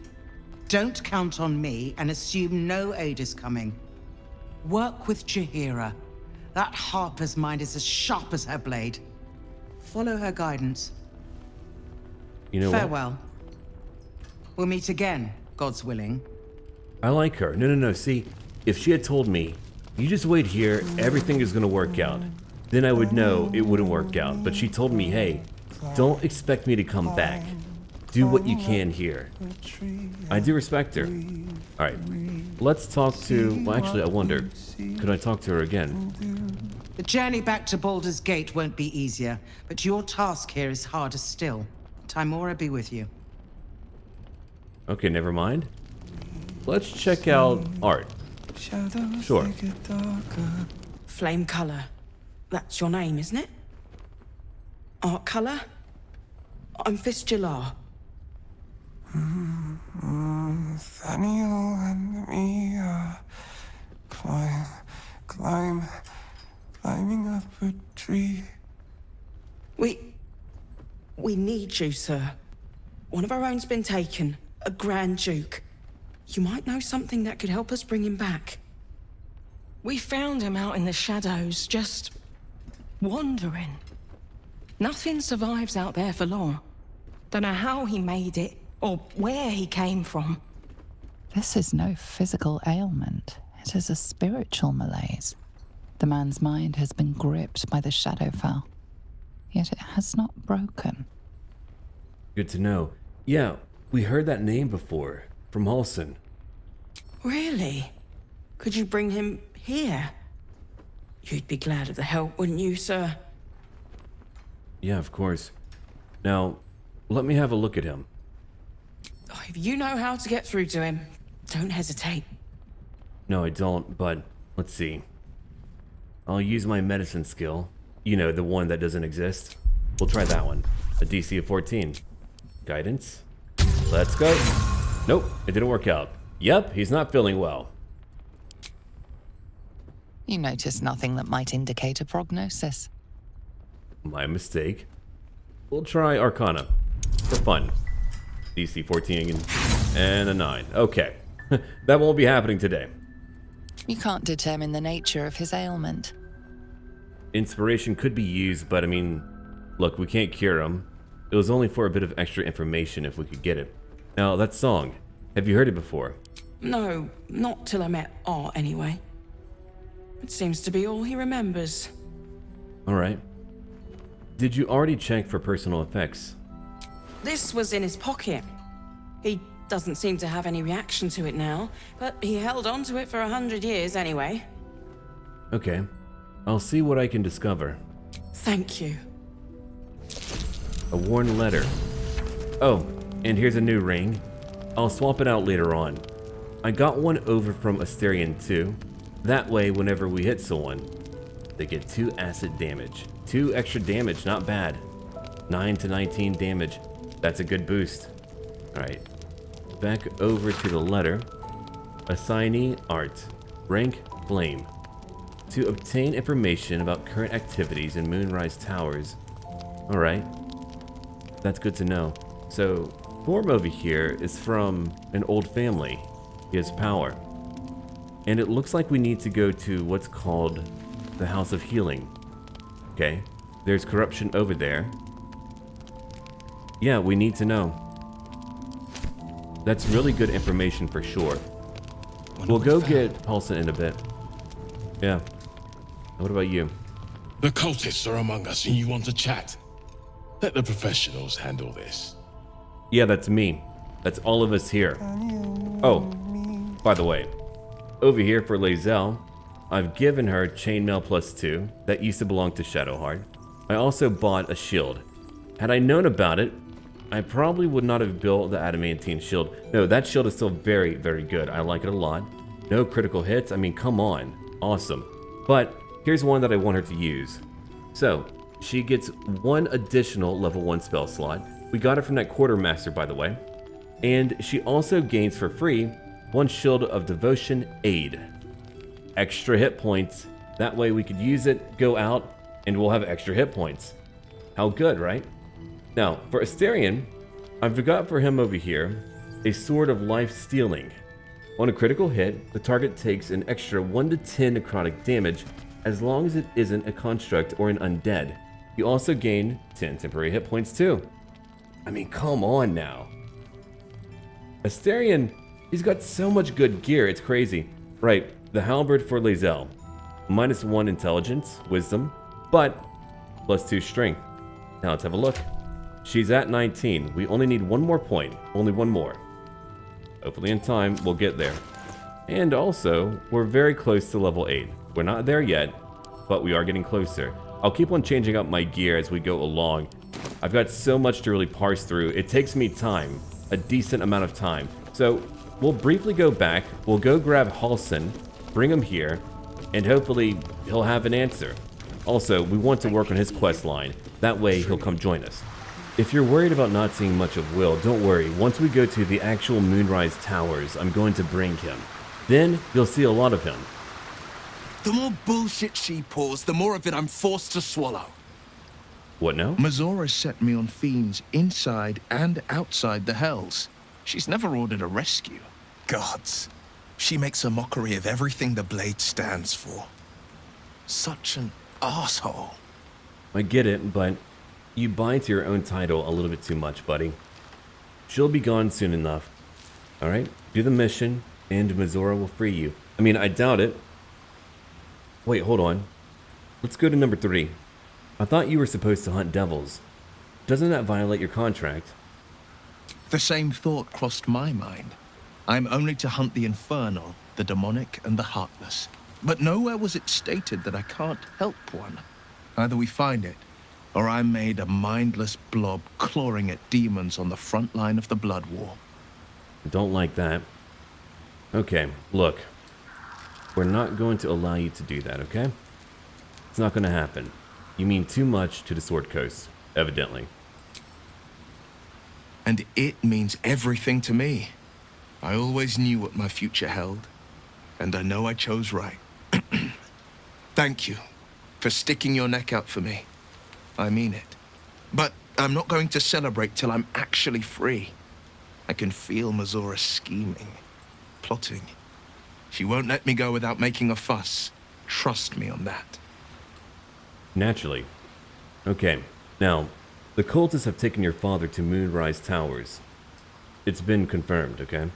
Don't count on me and assume no aid is coming. Work with Jaheira. That Harper's mind is as sharp as her blade. Follow her guidance. You know what? Farewell. We'll meet again, God's willing. I like her. No. See, if she had told me, you just wait here, everything is gonna work out, then I would know it wouldn't work out. But she told me, hey, don't expect me to come back. Do what you can here. I do respect her. Alright, let's talk to... Well, actually, I wonder, could I talk to her again? The journey back to Baldur's Gate won't be easier, but your task here is harder still. Timora be with you. Okay, never mind. Let's check out art. Sure. Flame Color. That's your name, isn't it? Art Color? I'm Fistular. Thaniel and me climbing up a tree. We need you, sir. One of our own's been taken, a Grand Duke. You might know something that could help us bring him back. We found him out in the shadows, just wandering. Nothing survives out there for long. Don't know how he made it, or where he came from. This is no physical ailment. It is a spiritual malaise. The man's mind has been gripped by the Shadowfell, yet it has not broken. Good to know. Yeah, we heard that name before, from Halsin. Really? Could you bring him here? You'd be glad of the help, wouldn't you, sir? Yeah, of course. Now, let me have a look at him. If you know how to get through to him, don't hesitate. No, I don't, but let's see. I'll use my medicine skill. You know, the one that doesn't exist. We'll try that one. A DC of 14. Guidance. Let's go. Nope, it didn't work out. Yep, he's not feeling well. You notice nothing that might indicate a prognosis. My mistake. We'll try Arcana. For fun. DC 14 and a 9. Okay. That won't be happening today. You can't determine the nature of his ailment. Inspiration could be used, but I mean, look, we can't cure him. It was only for a bit of extra information if we could get it. Now, that song, have you heard it before? No, not till I met Art anyway. It seems to be all he remembers. Alright. Did you already check for personal effects? This was in his pocket. He doesn't seem to have any reaction to it now, but he held on to it for 100 years anyway. Okay. I'll see what I can discover. Thank you. A worn letter. Oh, and here's a new ring. I'll swap it out later on. I got one over from Asterion too. That way, whenever we hit someone, they get 2 acid damage. 2 extra damage, not bad. 9 to 19 damage. That's a good boost. Alright. Back over to the letter. Assignee Art. Rank Flame. To obtain information about current activities in Moonrise Towers. Alright. That's good to know. So, Form over here is from an old family. He has power. And it looks like we need to go to what's called the House of Healing. Okay. There's corruption over there. Yeah, we need to know. That's really good information for sure. We'll go get Halsin in a bit. Yeah. What about you? The cultists are among us and you want to chat. Let the professionals handle this. Yeah, that's me. That's all of us here. Oh, by the way, over here for Lae'zel, I've given her chainmail +2. That used to belong to Shadowheart. I also bought a shield. Had I known about it, I probably would not have built the adamantine shield. No, that shield is still very, very good. I like it a lot. No critical hits. I mean, come on. Awesome. But here's one that I want her to use. So, she gets 1 additional level 1 spell slot. We got it from that quartermaster, by the way. And she also gains for free 1 Shield of Devotion Aid. Extra hit points. That way we could use it, go out, and we'll have extra hit points. How good, right? Now, for Asterion, I've got for him over here a Sword of Life Stealing. On a critical hit, the target takes an extra 1 to 10 necrotic damage as long as it isn't a construct or an undead. You also gain 10 temporary hit points too. I mean, come on now. Asterion, he's got so much good gear, it's crazy. Right, the halberd for Lae'zel. -1 intelligence, wisdom, but +2 strength. Now let's have a look. She's at 19. We only need 1 more point. Only 1 more. Hopefully in time, we'll get there. And also, we're very close to level 8. We're not there yet, but we are getting closer. I'll keep on changing up my gear as we go along. I've got so much to really parse through. It takes me time, a decent amount of time. So we'll briefly go back. We'll go grab Halsin, bring him here, and hopefully he'll have an answer. Also, we want to work on his quest line. That way he'll come join us. If you're worried about not seeing much of Wyll, don't worry. Once we go to the actual Moonrise Towers, I'm going to bring him. Then you'll see a lot of him. The more bullshit she pours, the more of it I'm forced to swallow. What now? Mizora set me on fiends inside and outside the Hells. She's never ordered a rescue. Gods. She makes a mockery of everything the Blade stands for. Such an asshole. I get it, but you buy into your own title a little bit too much, buddy. She'll be gone soon enough. Alright? Do the mission, and Mizora will free you. I mean, I doubt it. Wait, hold on. Let's go to number 3. I thought you were supposed to hunt devils. Doesn't that violate your contract? The same thought crossed my mind. I'm only to hunt the infernal, the demonic, and the heartless. But nowhere was it stated that I can't help one. Either we find it, or I'm made a mindless blob clawing at demons on the front line of the Blood War. Don't like that. Okay, look. We're not going to allow you to do that, okay? It's not going to happen. You mean too much to the Sword Coast, evidently. And it means everything to me. I always knew what my future held, and I know I chose right. Thank you for sticking your neck out for me. I mean it. But I'm not going to celebrate till I'm actually free. I can feel Mizora scheming, plotting. She won't let me go without making a fuss. Trust me on that. Naturally. Okay, now, the cultists have taken your father to Moonrise Towers. It's been confirmed, okay?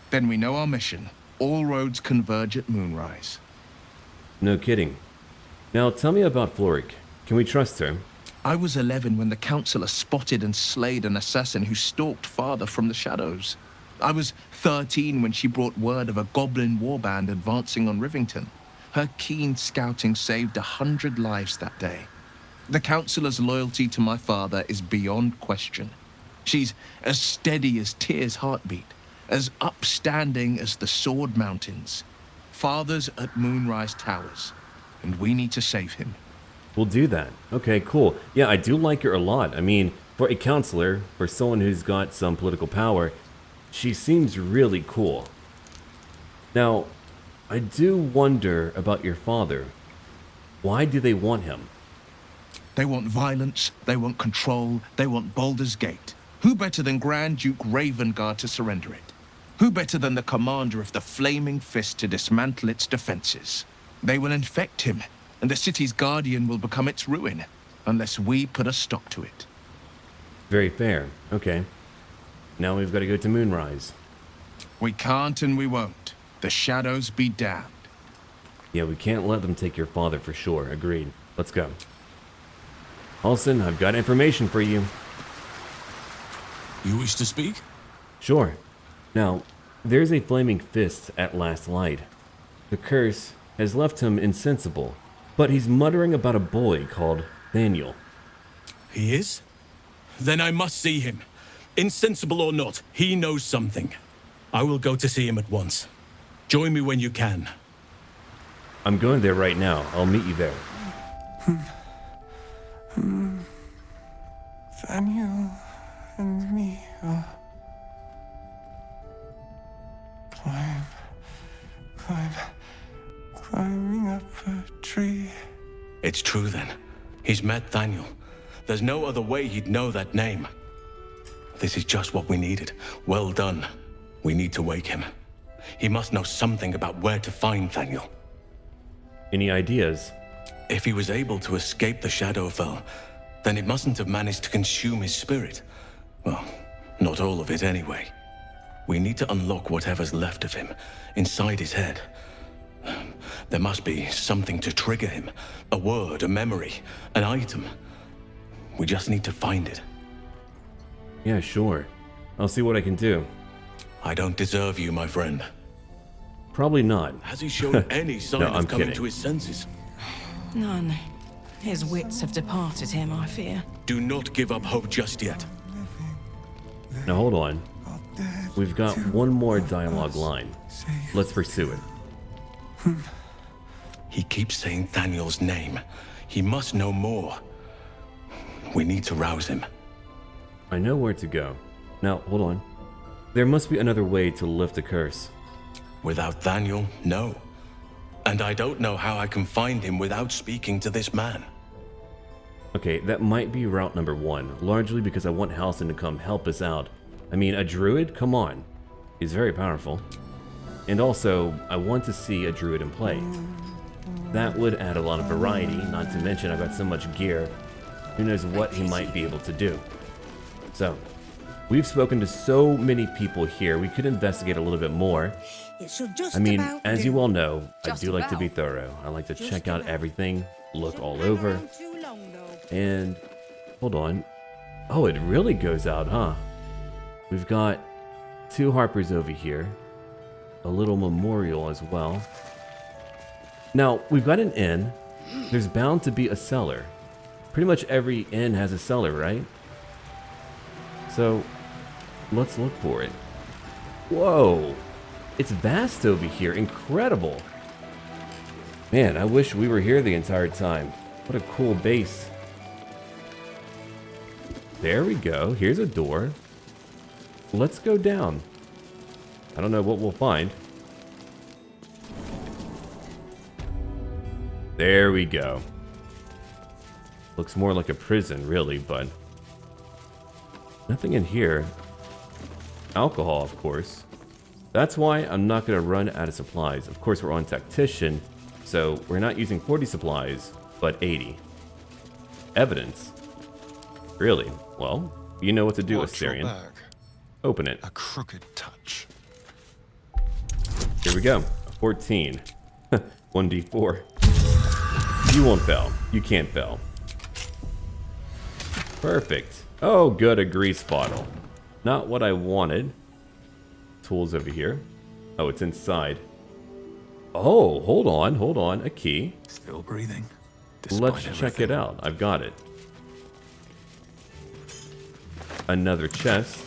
Then we know our mission. All roads converge at Moonrise. No kidding. Now, tell me about Floric. Can we trust her? I was 11 when the counsellor spotted and slayed an assassin who stalked father from the shadows. I was 13 when she brought word of a goblin warband advancing on Rivington. Her keen scouting saved 100 lives that day. The counsellor's loyalty to my father is beyond question. She's as steady as Tyr's heartbeat, as upstanding as the Sword Mountains. Father's at Moonrise Towers, and we need to save him. We'll do that. Okay, cool. Yeah, I do like her a lot. I mean, for a counselor, for someone who's got some political power, she seems really cool. Now, I do wonder about your father. Why do they want him? They want violence, they want control, they want Baldur's Gate. Who better than Grand Duke Ravengard to surrender it? Who better than the commander of the Flaming Fist to dismantle its defenses? They will infect him, and the city's guardian will become its ruin, unless we put a stop to it. Very fair. Okay. Now we've got to go to Moonrise. We can't and we won't. The shadows be damned. Yeah, we can't let them take your father for sure. Agreed. Let's go. Halsin, I've got information for you. You wish to speak? Sure. Now, there's a Flaming Fist at Last Light. The curse has left him insensible, but he's muttering about a boy called Thaniel. He is? Then I must see him. Insensible or not, he knows something. I will go to see him at once. Join me when you can. I'm going there right now. I'll meet you there. Thaniel and me are climbing up a tree. It's true then. He's met Thaniel. There's no other way he'd know that name. This is just what we needed. Well done. We need to wake him. He must know something about where to find Thaniel. Any ideas? If he was able to escape the Shadowfell, then it mustn't have managed to consume his spirit. Well, not all of it anyway. We need to unlock whatever's left of him, inside his head. There must be something to trigger him. A word, a memory, an item. We just need to find it. Yeah, sure. I'll see what I can do. I don't deserve you, my friend. Probably not. Has he shown any sign of coming to his senses? None. His wits have departed him, I fear. Do not give up hope just yet. Now hold on. We've got one more dialogue line. Let's pursue it. He keeps saying Thaniel's name. He must know more. We need to rouse him. I know where to go. Now, hold on. There must be another way to lift the curse. Without Thaniel, no. And I don't know how I can find him without speaking to this man. Okay, that might be route number one, largely because I want Halsin to come help us out. I mean, a druid? Come on. He's very powerful. And also, I want to see a druid in play. That would add a lot of variety, not to mention I've got so much gear. Who knows what he might be able to do. So, we've spoken to so many people here, we could investigate a little bit more. I mean, as you all know, I do like to be thorough. I like to check out everything, look all over. And, hold on. Oh, it really goes out, huh? We've got 2 Harpers over here. A little memorial as well. Now, we've got an inn. There's bound to be a cellar. Pretty much every inn has a cellar, right? So, let's look for it. Whoa! It's vast over here. Incredible! Man, I wish we were here the entire time. What a cool base. There we go. Here's a door. Let's go down. I don't know what we'll find. There we go. Looks more like a prison, really, but nothing in here. Alcohol, of course. That's why I'm not going to run out of supplies. Of course, we're on tactician, so we're not using 40 supplies, but 80. Evidence. Really? Well, you know what to do, Watch your Astarion. back. Open it. A crooked touch. Here we go. 14. 1d4. You won't fail. You can't fail. Perfect. Oh, good, a grease bottle. Not what I wanted. Tools over here. Oh, it's inside. Oh, hold on. A key. Still breathing. Let's check it out. I've got it. Another chest.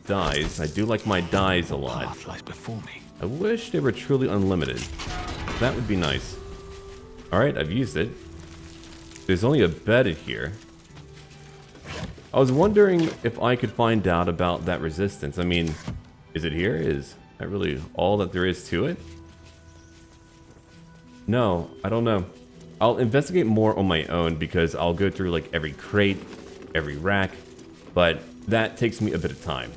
Dies. I do like my dies a lot. Path lies before me. I wish they were truly unlimited. That would be nice. Alright, I've used it. There's only a bed in here. I was wondering if I could find out about that resistance. I mean, is it here? Is that really all that there is to it? No, I don't know. I'll investigate more on my own because I'll go through like every crate, every rack, but that takes me a bit of time.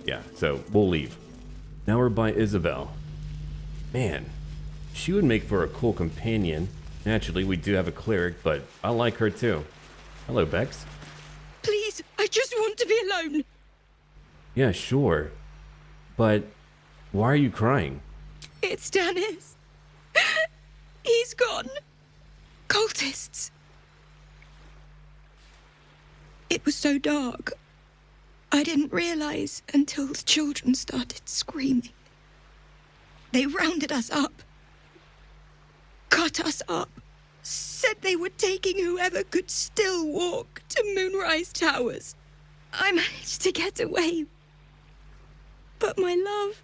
Yeah, so we'll leave. Now we're by Isobel. Man, she would make for a cool companion. Naturally, we do have a cleric, but I like her too. Hello, Bex. Please, I just want to be alone. Yeah, sure. But why are you crying? It's Dennis. He's gone. Cultists. It was so dark. I didn't realize until the children started screaming. They rounded us up. Cut us up. Said they were taking whoever could still walk to Moonrise Towers. I managed to get away. But my love,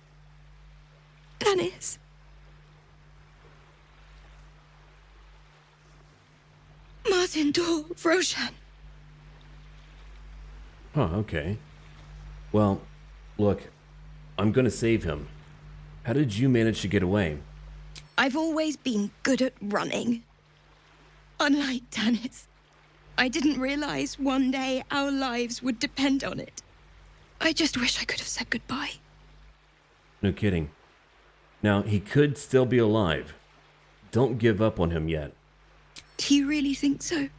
Dennis. Martin Dor, Roshan. Huh, okay. Well, look, I'm gonna save him. How did you manage to get away? I've always been good at running. Unlike Dennis, I didn't realize one day our lives would depend on it. I just wish I could have said goodbye. No kidding. Now, he could still be alive. Don't give up on him yet. Do you really think so?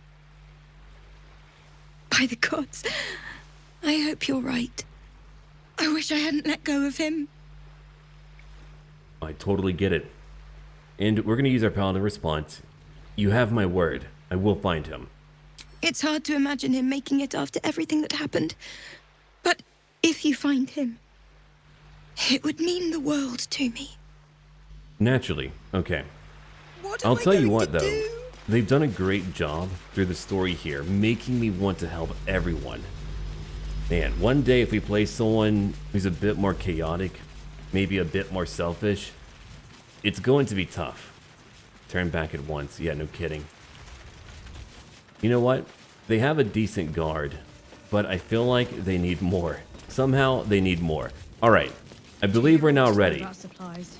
By the gods, I hope you're right. I wish I hadn't let go of him. I totally get it. And we're gonna use our Paladin response. You have my word. I will find him. It's hard to imagine him making it after everything that happened. But if you find him, it would mean the world to me. Naturally. Okay. I'll tell you what, though. They've done a great job through the story here, making me want to help everyone. Man, one day if we play someone who's a bit more chaotic, maybe a bit more selfish, it's going to be tough. Turn back at once. Yeah, no kidding. You know what? They have a decent guard, but I feel like they need more. Somehow they need more. All right. I believe we're now ready.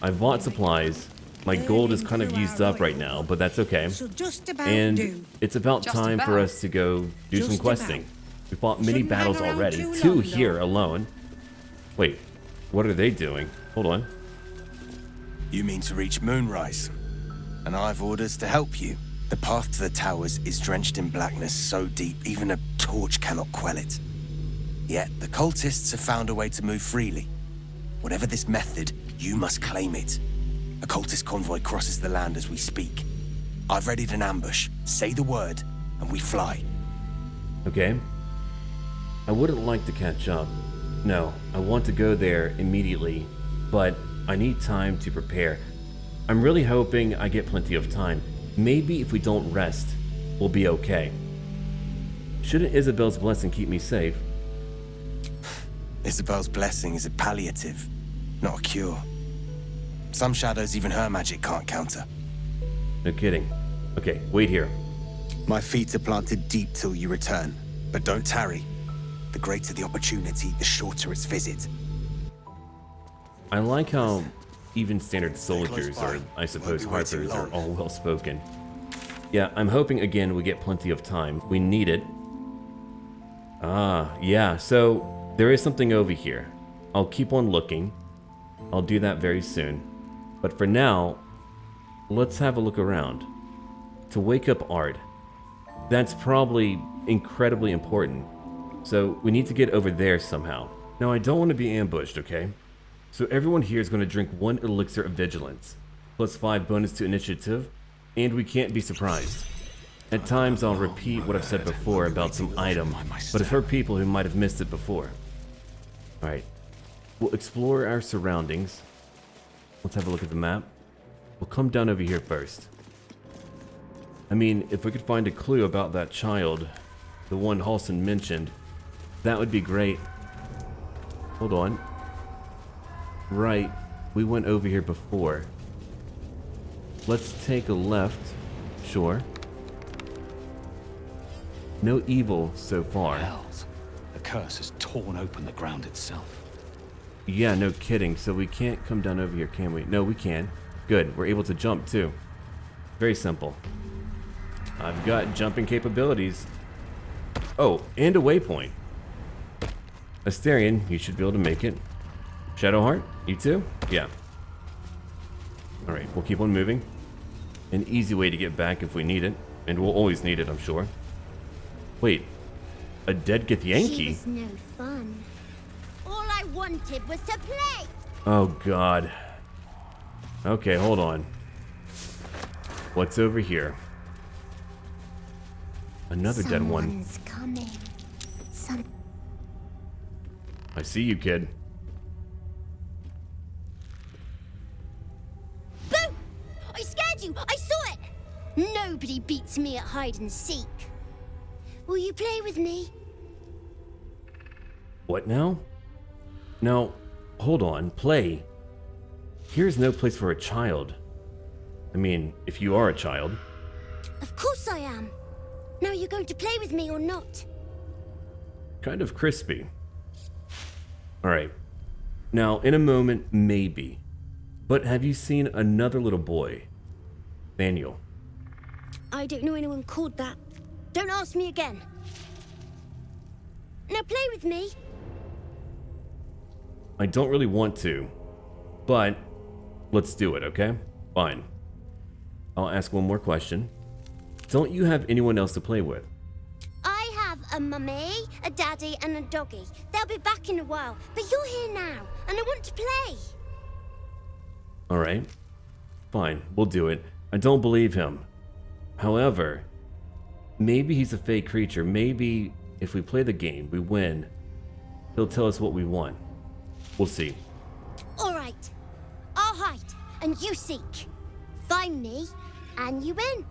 I've bought supplies. My gold is kind of used up right now, but that's okay. And it's about time for us to go do some questing. We fought many battles already, 2 here alone. Wait, what are they doing? Hold on. You mean to reach Moonrise? And I've orders to help you. The path to the towers is drenched in blackness so deep even a torch cannot quell it. Yet the cultists have found a way to move freely. Whatever this method, you must claim it. A cultist convoy crosses the land as we speak. I've readied an ambush. Say the word, and we fly. Okay. I wouldn't like to catch up. No, I want to go there immediately, but I need time to prepare. I'm really hoping I get plenty of time. Maybe if we don't rest, we'll be okay. Shouldn't Isobel's blessing keep me safe? Isabel's blessing is a palliative, not a cure. Some shadows even her magic can't counter. No kidding. Okay, wait here. My feet are planted deep till you return, but don't tarry. The greater the opportunity, the shorter its visit. I like how even standard soldiers, or I suppose Harpers, are all well spoken. Yeah, I'm hoping again we get plenty of time. We need it. Ah, yeah, so there is something over here. I'll keep on looking. I'll do that very soon. But for now, let's have a look around. To wake up Ard. That's probably incredibly important. So we need to get over there somehow. Now I don't want to be ambushed, okay? So everyone here is going to drink 1 elixir of vigilance, plus 5 bonus to initiative, and we can't be surprised. At times I'll repeat what I've said before about some item, but it's for people who might have missed it before. Alright, we'll explore our surroundings. Let's have a look at the map. We'll come down over here first. I mean, if we could find a clue about that child, the one Halsin mentioned, that would be great. Hold on. Right, we went over here before. Let's take a left. Sure. No evil so far. Hells, the curse has torn open the ground itself. Yeah, no kidding. So we can't come down over here, can we? No, we can. Good, we're able to jump too. Very simple. I've got jumping capabilities. Oh, and a waypoint. Astarion, you should be able to make it. Shadowheart, you too? Yeah. Alright, we'll keep on moving. An easy way to get back if we need it. And we'll always need it, I'm sure. Wait. A dead Githyanki? She was no fun. All I wanted was to play. Oh god. Okay, hold on. What's over here? Another dead one. Someone's coming. I see you, kid. Boo! I scared you! I saw it! Nobody beats me at hide and seek. Will you play with me? What now? Now, hold on. Play. Here's no place for a child. I mean, if you are a child. Of course I am. Now you're going to play with me or not? Kind of crispy. Alright. Now, in a moment, maybe. But have you seen another little boy? Thaniel. I don't know anyone called that. Don't ask me again. Now play with me. I don't really want to, but let's do it, okay? Fine. I'll ask one more question. Don't you have anyone else to play with? I have a mummy, a daddy, and a doggy. They'll be back in a while, but you're here now, and I want to play. Alright. Fine, we'll do it. I don't believe him. However, maybe he's a fake creature. Maybe if we play the game, we win. He'll tell us what we want. We'll see. All right. I'll hide, and you seek. Find me, and you win.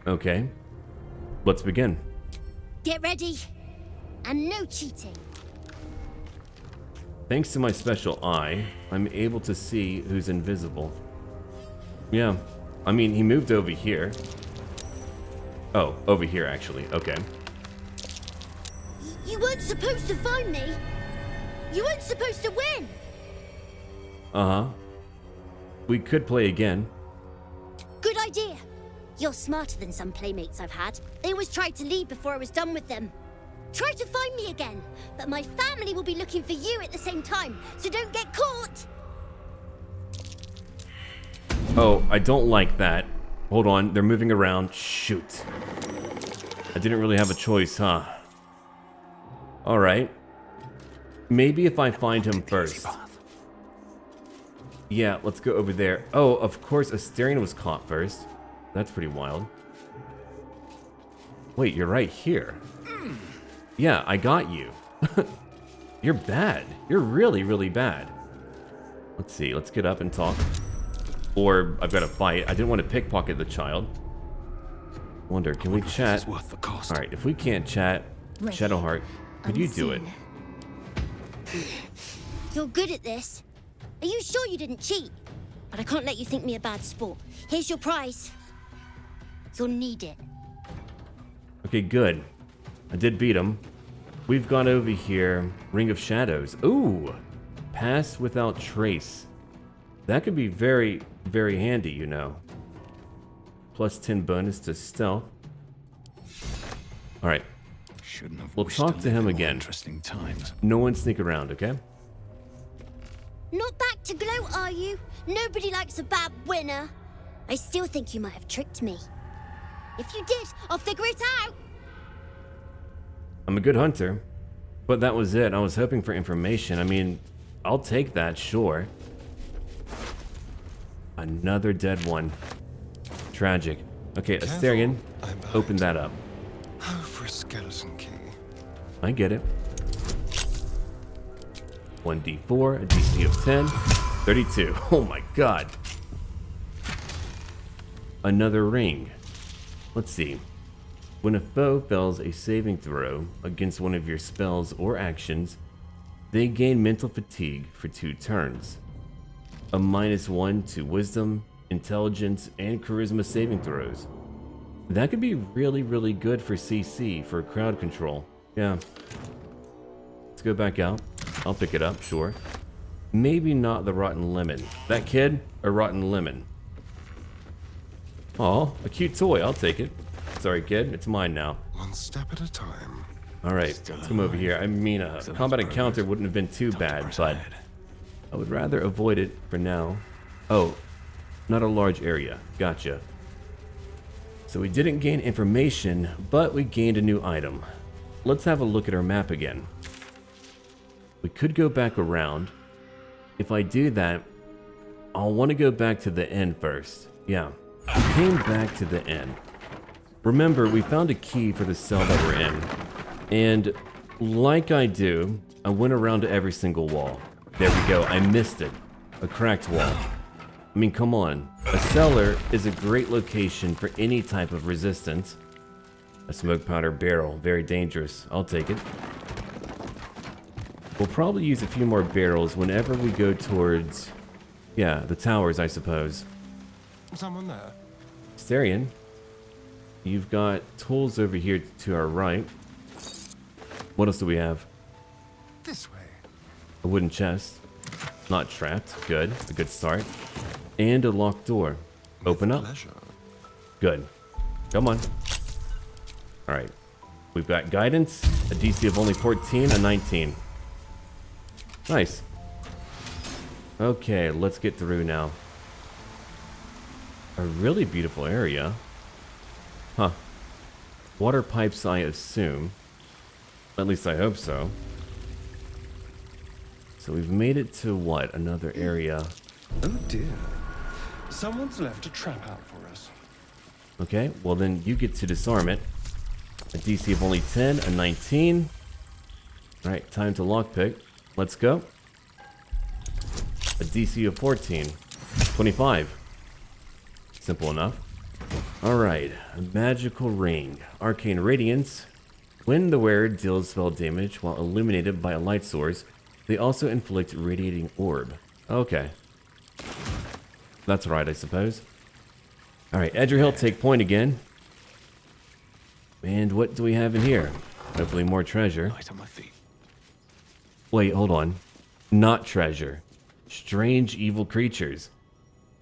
Okay. Let's begin. Get ready, and no cheating. Thanks to my special eye, I'm able to see who's invisible. Yeah. I mean, he moved over here. Oh, over here, actually. Okay. You weren't supposed to find me. You weren't supposed to win. Uh-huh. We could play again. Good idea. You're smarter than some playmates I've had. They always tried to leave before I was done with them. Try to find me again, but my family will be looking for you at the same time, so don't get caught. Oh, I don't like that. Hold on, they're moving around. Shoot. I didn't really have a choice, huh? Alright. Maybe if I find him first. Yeah, let's go over there. Oh, of course, Astarion was caught first. That's pretty wild. Wait, you're right here. Yeah, I got you. You're bad. You're really, really bad. Let's see, let's get up and talk. Or I've got to fight. I didn't want to pickpocket the child. Wonder, can we chat? It's worth the cost. Alright, if we can't chat, Ready. Shadowheart, could you do it? You're good at this. Are you sure you didn't cheat? But I can't let you think me a bad sport. Here's your prize. You'll need it. Okay, good. I did beat him. We've gone over here. Ring of Shadows. Ooh! Pass without trace. That could be very, very handy, you know. Plus 10 bonus to stealth. Alright. We'll talk to him again. Interesting times. No one sneak around, okay? Not back to gloat, are you? Nobody likes a bad winner. I still think you might have tricked me. If you did, I'll figure it out. I'm a good hunter. But that was it. I was hoping for information. I mean, I'll take that, sure. Another dead one. Tragic. Okay, Asterion, open that up. Oh, for a skeleton key. I get it. 1d4, a DC of 10, 32. Oh my god. Another ring. Let's see. When a foe fails a saving throw against one of your spells or actions, they gain mental fatigue for 2 turns. A -1 to wisdom, intelligence, and charisma saving throws. That could be really, really good for CC, for crowd control. Yeah. Let's go back out. I'll pick it up, sure. Maybe not the rotten lemon. That kid, a rotten lemon. Aw, a cute toy. I'll take it. Sorry, kid. It's mine now. One step at a time. Alright, let's come over here. I mean, a combat encounter wouldn't have been too bad, but I would rather avoid it for now. Oh, not a large area. Gotcha. So we didn't gain information, but we gained a new item. Let's have a look at our map again. We could go back around. If I do that, I'll want to go back to the inn first. Yeah, we came back to the inn. Remember, we found a key for the cell that we're in. And like I do, I went around to every single wall. There we go, I missed it. A cracked wall. I mean, come on. A cellar is a great location for any type of resistance. A smoke powder barrel, very dangerous. I'll take it. We'll probably use a few more barrels whenever we go towards, yeah, the towers, I suppose. Someone there? Asterion, you've got tools over here to our right. What else do we have? This way. A wooden chest. Not trapped. Good. A good start. And a locked door. Open up. Good. Come on. Alright. We've got guidance. A DC of only 14, a 19. Nice. Okay, let's get through now. A really beautiful area. Huh. Water pipes, I assume. At least I hope so. So we've made it to what? Another area. Oh dear. Someone's left a trap out for us. Okay, well then you get to disarm it. A DC of only 10, a 19. Alright, time to lockpick. Let's go. A DC of 14. 25. Simple enough. Alright, a magical ring. Arcane Radiance. When the wearer deals spell damage while illuminated by a light source, they also inflict radiating orb. Okay. That's right, I suppose. Alright, Edgerhill, take point again. And what do we have in here? Hopefully more treasure. Light on my feet. Wait, hold on. Not treasure. Strange evil creatures.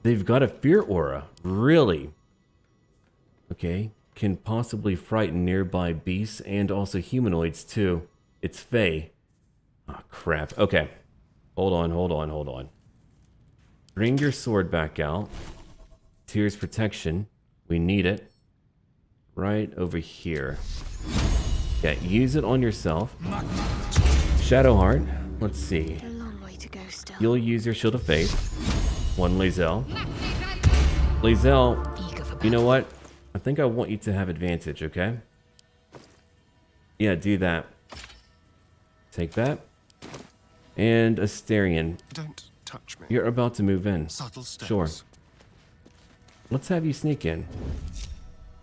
They've got a fear aura. Really? Okay. Can possibly frighten nearby beasts and also humanoids too. It's Fae. Oh, crap. Okay. Hold on. Bring your sword back out. Tears protection. We need it. Right over here. Yeah, use it on yourself. Shadowheart. Let's see. A long way to go still. You'll use your Shield of Faith. One Lae'zel. Lae'zel, you know what? I think I want you to have advantage, okay? Yeah, do that. Take that. And Asterion. Don't touch me. You're about to move in. Subtle steps. Sure. Let's have you sneak in.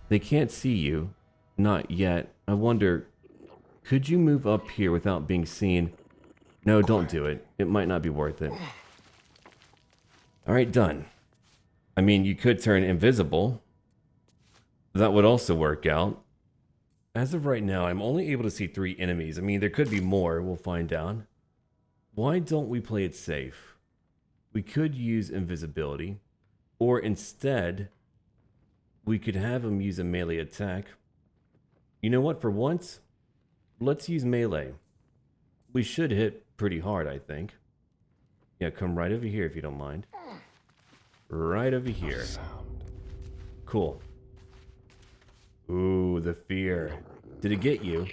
They can't see you. Not yet. I wonder, could you move up here without being seen? No, don't do it. It might not be worth it. Alright, done. I mean, you could turn invisible. That would also work out. As of right now, I'm only able to see 3 enemies. I mean, there could be more. We'll find out. Why don't we play it safe? We could use invisibility. Or instead, we could have him use a melee attack. You know what? For once, let's use melee. We should hit pretty hard, I think. Yeah, come right over here if you don't mind. Right over here. Cool. Ooh, the fear. Did it get you?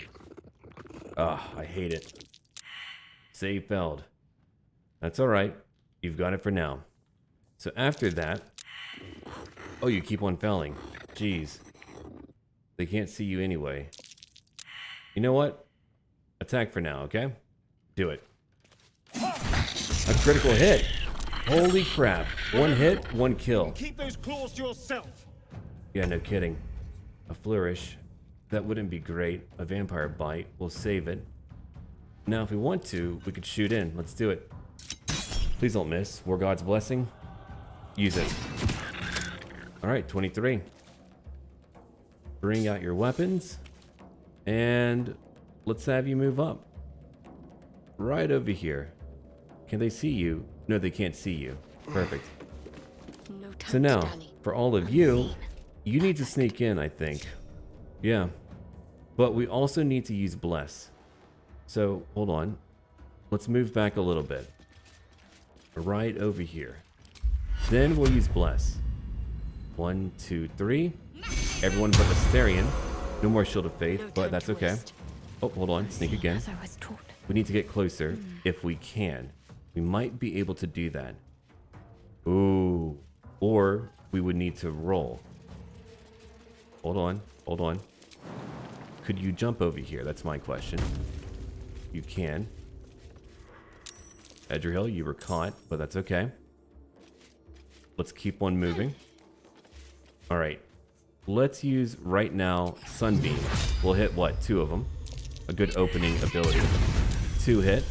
Ah, I hate it. Save failed. That's alright. You've got it for now. So after that... Oh, you keep on failing. Jeez. They can't see you anyway. You know what? Attack for now, okay? Do it. A critical hit. Holy crap. 1 hit, 1 kill. Keep those claws to yourself. Yeah, no kidding. A flourish. That wouldn't be great. A vampire bite. We'll save it. Now, if we want to, we could shoot in. Let's do it. Please don't miss. War God's blessing. Use it. Alright, 23. Bring out your weapons. And let's have you move up. Right over here. Can they see you? No, they can't see you. Perfect. So now, for all of you, you need to sneak in, I think. Yeah. But we also need to use Bless. So, hold on. Let's move back a little bit. Right over here. Then we'll use Bless. 1, 2, 3. Everyone but Asterion. No more Shield of Faith, but that's okay. Oh, hold on. Sneak again. We need to get closer if we can. We might be able to do that. Ooh. Or we would need to roll. Hold on. Hold on. Could you jump over here? That's my question. You can. Edgerhill, you were caught, but that's okay. Let's keep on moving. Alright. Let's use, right now, Sunbeam. We'll hit, what, 2 of them. A good opening ability. 2 hit.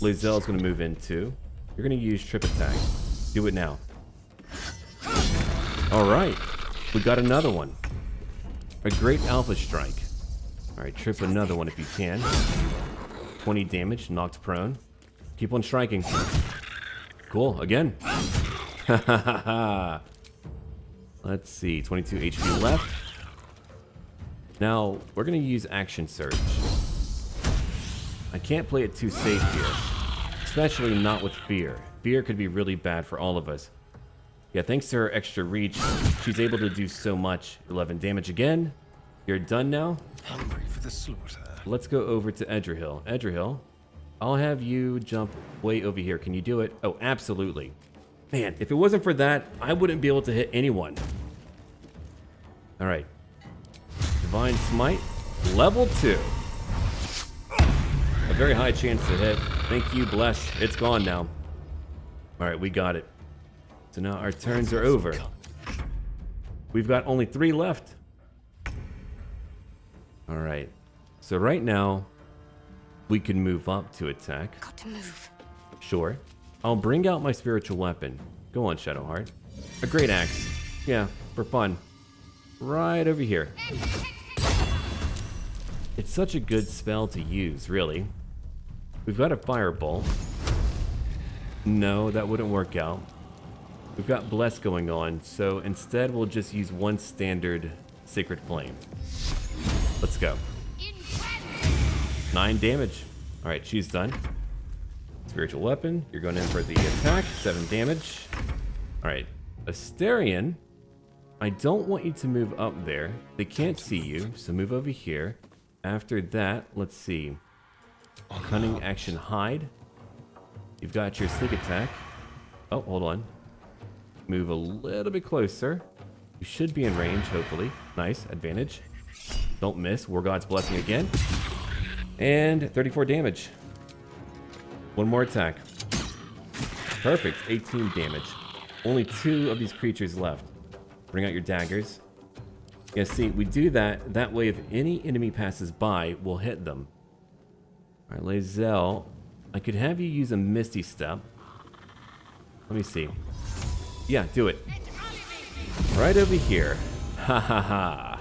Lae'zel's going to move in, too. You're going to use Trip Attack. Do it now. Alright. We got another one. A Great Alpha Strike. Alright, trip another one if you can. 20 damage, knocked prone. Keep on striking. Cool, again. Let's see, 22 HP left. Now, we're going to use Action Surge. I can't play it too safe here. Especially not with Fear. Fear could be really bad for all of us. Yeah, thanks to her extra reach, she's able to do so much. 11 damage again. You're done now? Hungry for the slaughter. Let's go over to Edgerhill. Edgerhill, I'll have you jump way over here. Can you do it? Oh, absolutely. Man, if it wasn't for that, I wouldn't be able to hit anyone. All right. Divine Smite, level 2. A very high chance to hit. Thank you, Bless. It's gone now. All right, we got it. So now our turns are over. We've got only 3 left. All right. So right now, we can move up to attack. Got to move. Sure. I'll bring out my spiritual weapon. Go on, Shadowheart. A great axe. Yeah, for fun. Right over here. It's such a good spell to use, really. We've got a firebolt. No, that wouldn't work out. We've got Bless going on, so instead we'll just use 1 standard Sacred Flame. Let's go. 9 damage. Alright, she's done. Spiritual weapon. You're going in for the attack. 7 damage. Alright. Asterion, I don't want you to move up there. They can't see you, so move over here. After that, let's see. Cunning action hide. You've got your sneak attack. Oh, hold on. Move a little bit closer. You should be in range, hopefully. Nice, advantage. Don't miss. War God's blessing again. And 34 damage. 1 more attack. Perfect, 18 damage. Only 2 of these creatures left. Bring out your daggers. Yeah, see, we do that. That way, if any enemy passes by, we'll hit them. All right, Lae'zel, I could have you use a Misty Step. Let me see. Yeah, do it. Right over here. Ha ha ha.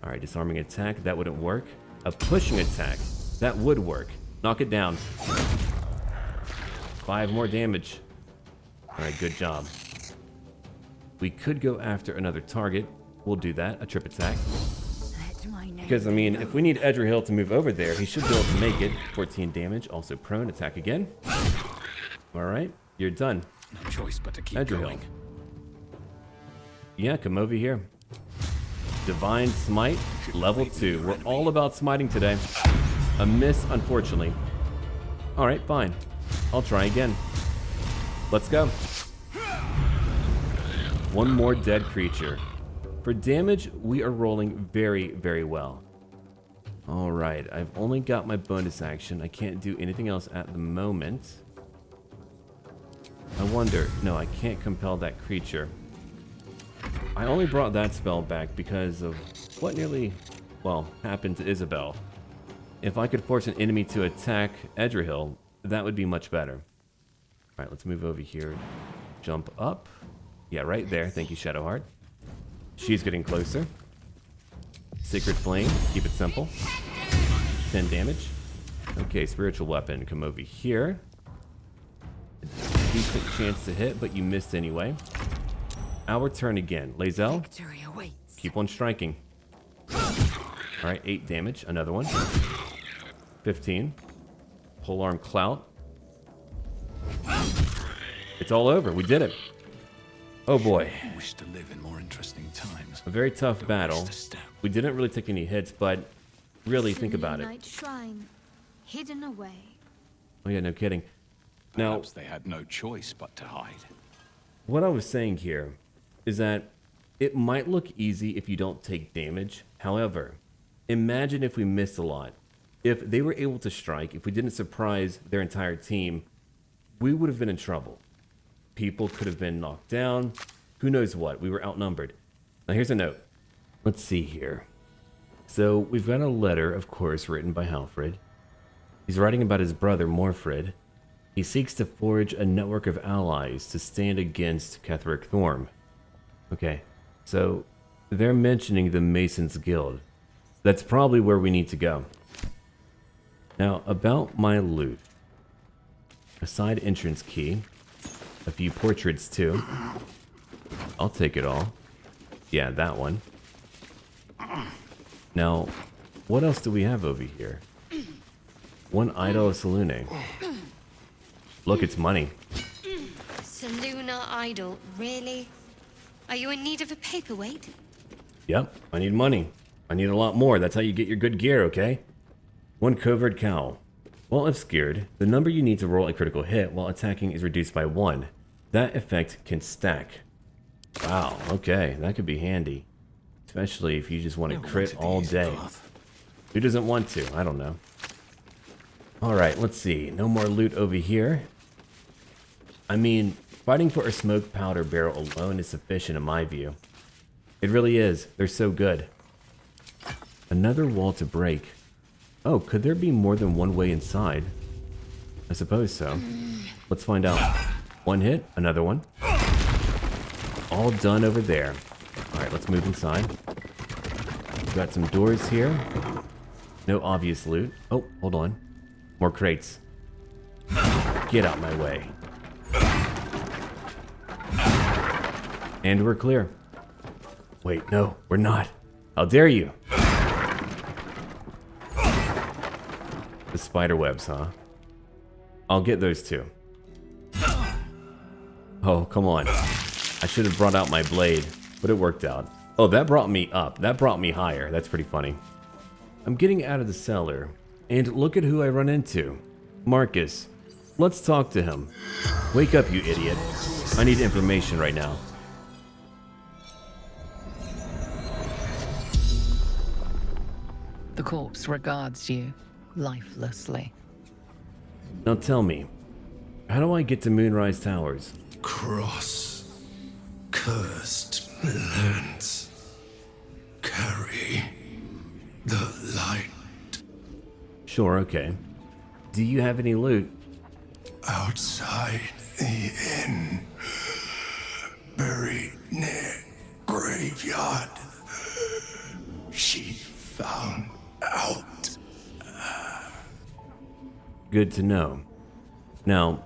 All right, disarming attack. That wouldn't work. A pushing attack. That would work. Knock it down. 5 more damage. All right, good job. We could go after another target. We'll do that. A trip attack. Because, I mean, if we need Edrehill to move over there, he should be able to make it. 14 damage. Also prone. Attack again. All right. You're done. No choice but to keep Edrehill. going. Yeah, come over here. Divine Smite, level 2. We're all about smiting today. A miss, unfortunately. All right, fine. I'll try again. Let's go. One more dead creature. For damage, we are rolling very, very well. All right, I've only got my bonus action. I can't do anything else at the moment. I wonder, no, I can't compel that creature. I only brought that spell back because of what nearly, well, happened to Isobel. If I could force an enemy to attack Edrehill, that would be much better. All right, let's move over here. Jump up. Yeah, right there. Thank you, Shadowheart. She's getting closer. Sacred Flame. Keep it simple. 10 damage. Okay, Spiritual Weapon. Come over here. Decent chance to hit, but you missed anyway. Our turn again. Lae'zel, keep on striking. Alright, 8 damage. Another one. 15. Polearm Clout. It's all over. We did it. Oh boy. Wish to live in more interesting times. A very tough battle. We didn't really take any hits, but really think about it. Selûnite Shrine, hidden away. Oh yeah, no kidding. Now, Perhaps they had no choice but to hide. what I was saying here is that it might look easy if you don't take damage. However, imagine if we missed a lot. If they were able to strike, if we didn't surprise their entire team, we would have been in trouble. People could have been knocked down. Who knows what? We were outnumbered. Now here's a note. Let's see here. So we've got a letter, of course, written by Halfred. He's writing about his brother, Morfred. He seeks to forge a network of allies to stand against Ketheric Thorm. Okay, so they're mentioning the Masons Guild. That's probably where we need to go. Now, about my loot. A side entrance key. A few portraits, too. I'll take it all. Yeah, that one. Now, what else do we have over here? One idol of Selûne. Look, it's money. Selûne idol, really? Are you in need of a paperweight? Yep, I need money. I need a lot more. That's how you get your good gear, okay? One covert cowl. While obscured, the number you need to roll a critical hit while attacking is reduced by 1. That effect can stack. Wow, okay, that could be handy. Especially if you just want to crit all day. Who doesn't want to? I don't know. Alright, let's see. No more loot over here. I mean, fighting for a smoke powder barrel alone is sufficient in my view. It really is. They're so good. Another wall to break. Oh, could there be more than one way inside? I suppose so. Let's find out. One hit, another one. All done over there. Alright, let's move inside. We've got some doors here. No obvious loot. Oh, hold on. More crates. Get out my way. And we're clear. Wait, no, we're not. How dare you? The spider webs, huh? I'll get those too. Oh, come on. I should have brought out my blade, but it worked out. Oh, that brought me up. That brought me higher. That's pretty funny. I'm getting out of the cellar, and look at who I run into. Marcus. Let's talk to him. Wake up, you idiot. I need information right now. The corpse regards you lifelessly. Now tell me, how do I get to Moonrise Towers? Cross. Cursed lands. carry the light. Sure, okay. Do you have any loot? Outside the inn, buried near graveyard, she found out. Good to know. Now,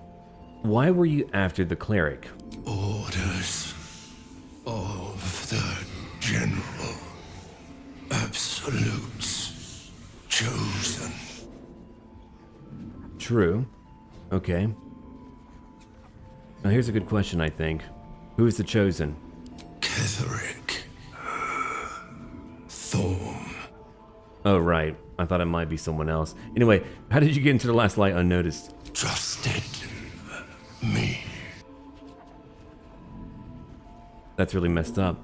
why were you after the cleric? Orders of the general, absolutes chosen. True. Okay. Now here's a good question, I think. Who is the chosen? Cleric. Thorn. Oh, right. I thought it might be someone else. Anyway, how did you get into the last light unnoticed? Trusted me. That's really messed up.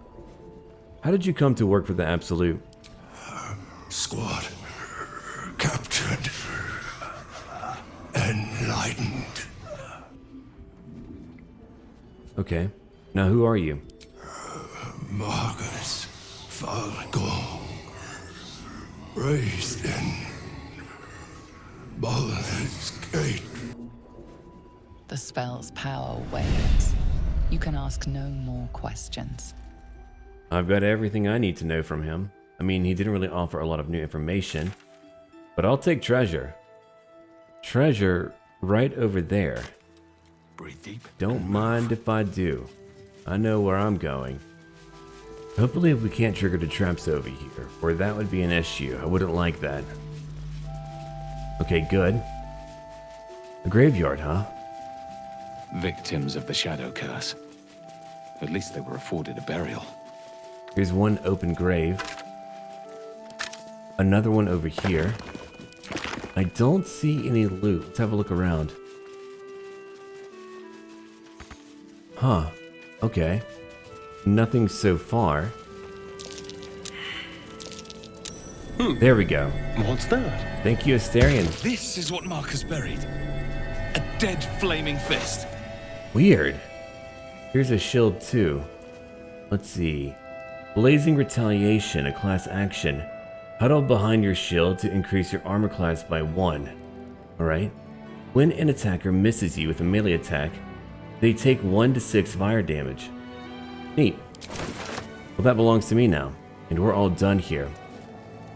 How did you come to work for the Absolute? Squad captured. Enlightened. Okay. Now who are you? Marcus Falco. Raised in Baldur's Gate. The spell's power wanes. You can ask no more questions. I've got everything I need to know from him. I mean, he didn't really offer a lot of new information, but I'll take treasure. Treasure right over there. Breathe deep. Don't mind if I do. I know where I'm going. Hopefully we can't trigger the traps over here, or that would be an issue. I wouldn't like that. Okay, good. A graveyard, huh? Victims of the Shadow Curse. At least they were afforded a burial. Here's one open grave. Another one over here. I don't see any loot. Let's have a look around. Huh. Okay. Nothing so far. There we go. What's that? Thank you, Asterion. This is what Marcus buried. A dead flaming fist. Weird. Here's a shield too. Let's see. Blazing Retaliation, a class action. Huddle behind your shield to increase your armor class by 1. Alright. When an attacker misses you with a melee attack, they take 1 to 6 fire damage. Neat. Well, that belongs to me now, and we're all done here.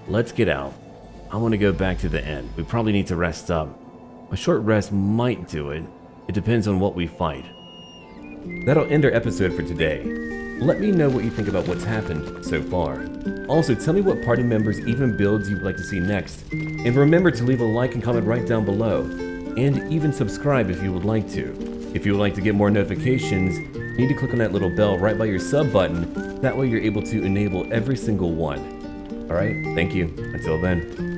Let's get out. I want to go back to the inn. We probably need to rest up. A short rest might do it. It depends on what we fight. That'll end our episode for today. Let me know what you think about what's happened so far. Also, tell me what party members, even builds you would like to see next. And remember to leave a like and comment right down below. And even subscribe if you would like to. If you would like to get more notifications, you need to click on that little bell right by your sub button. That way you're able to enable every single one. Alright, thank you. Until then.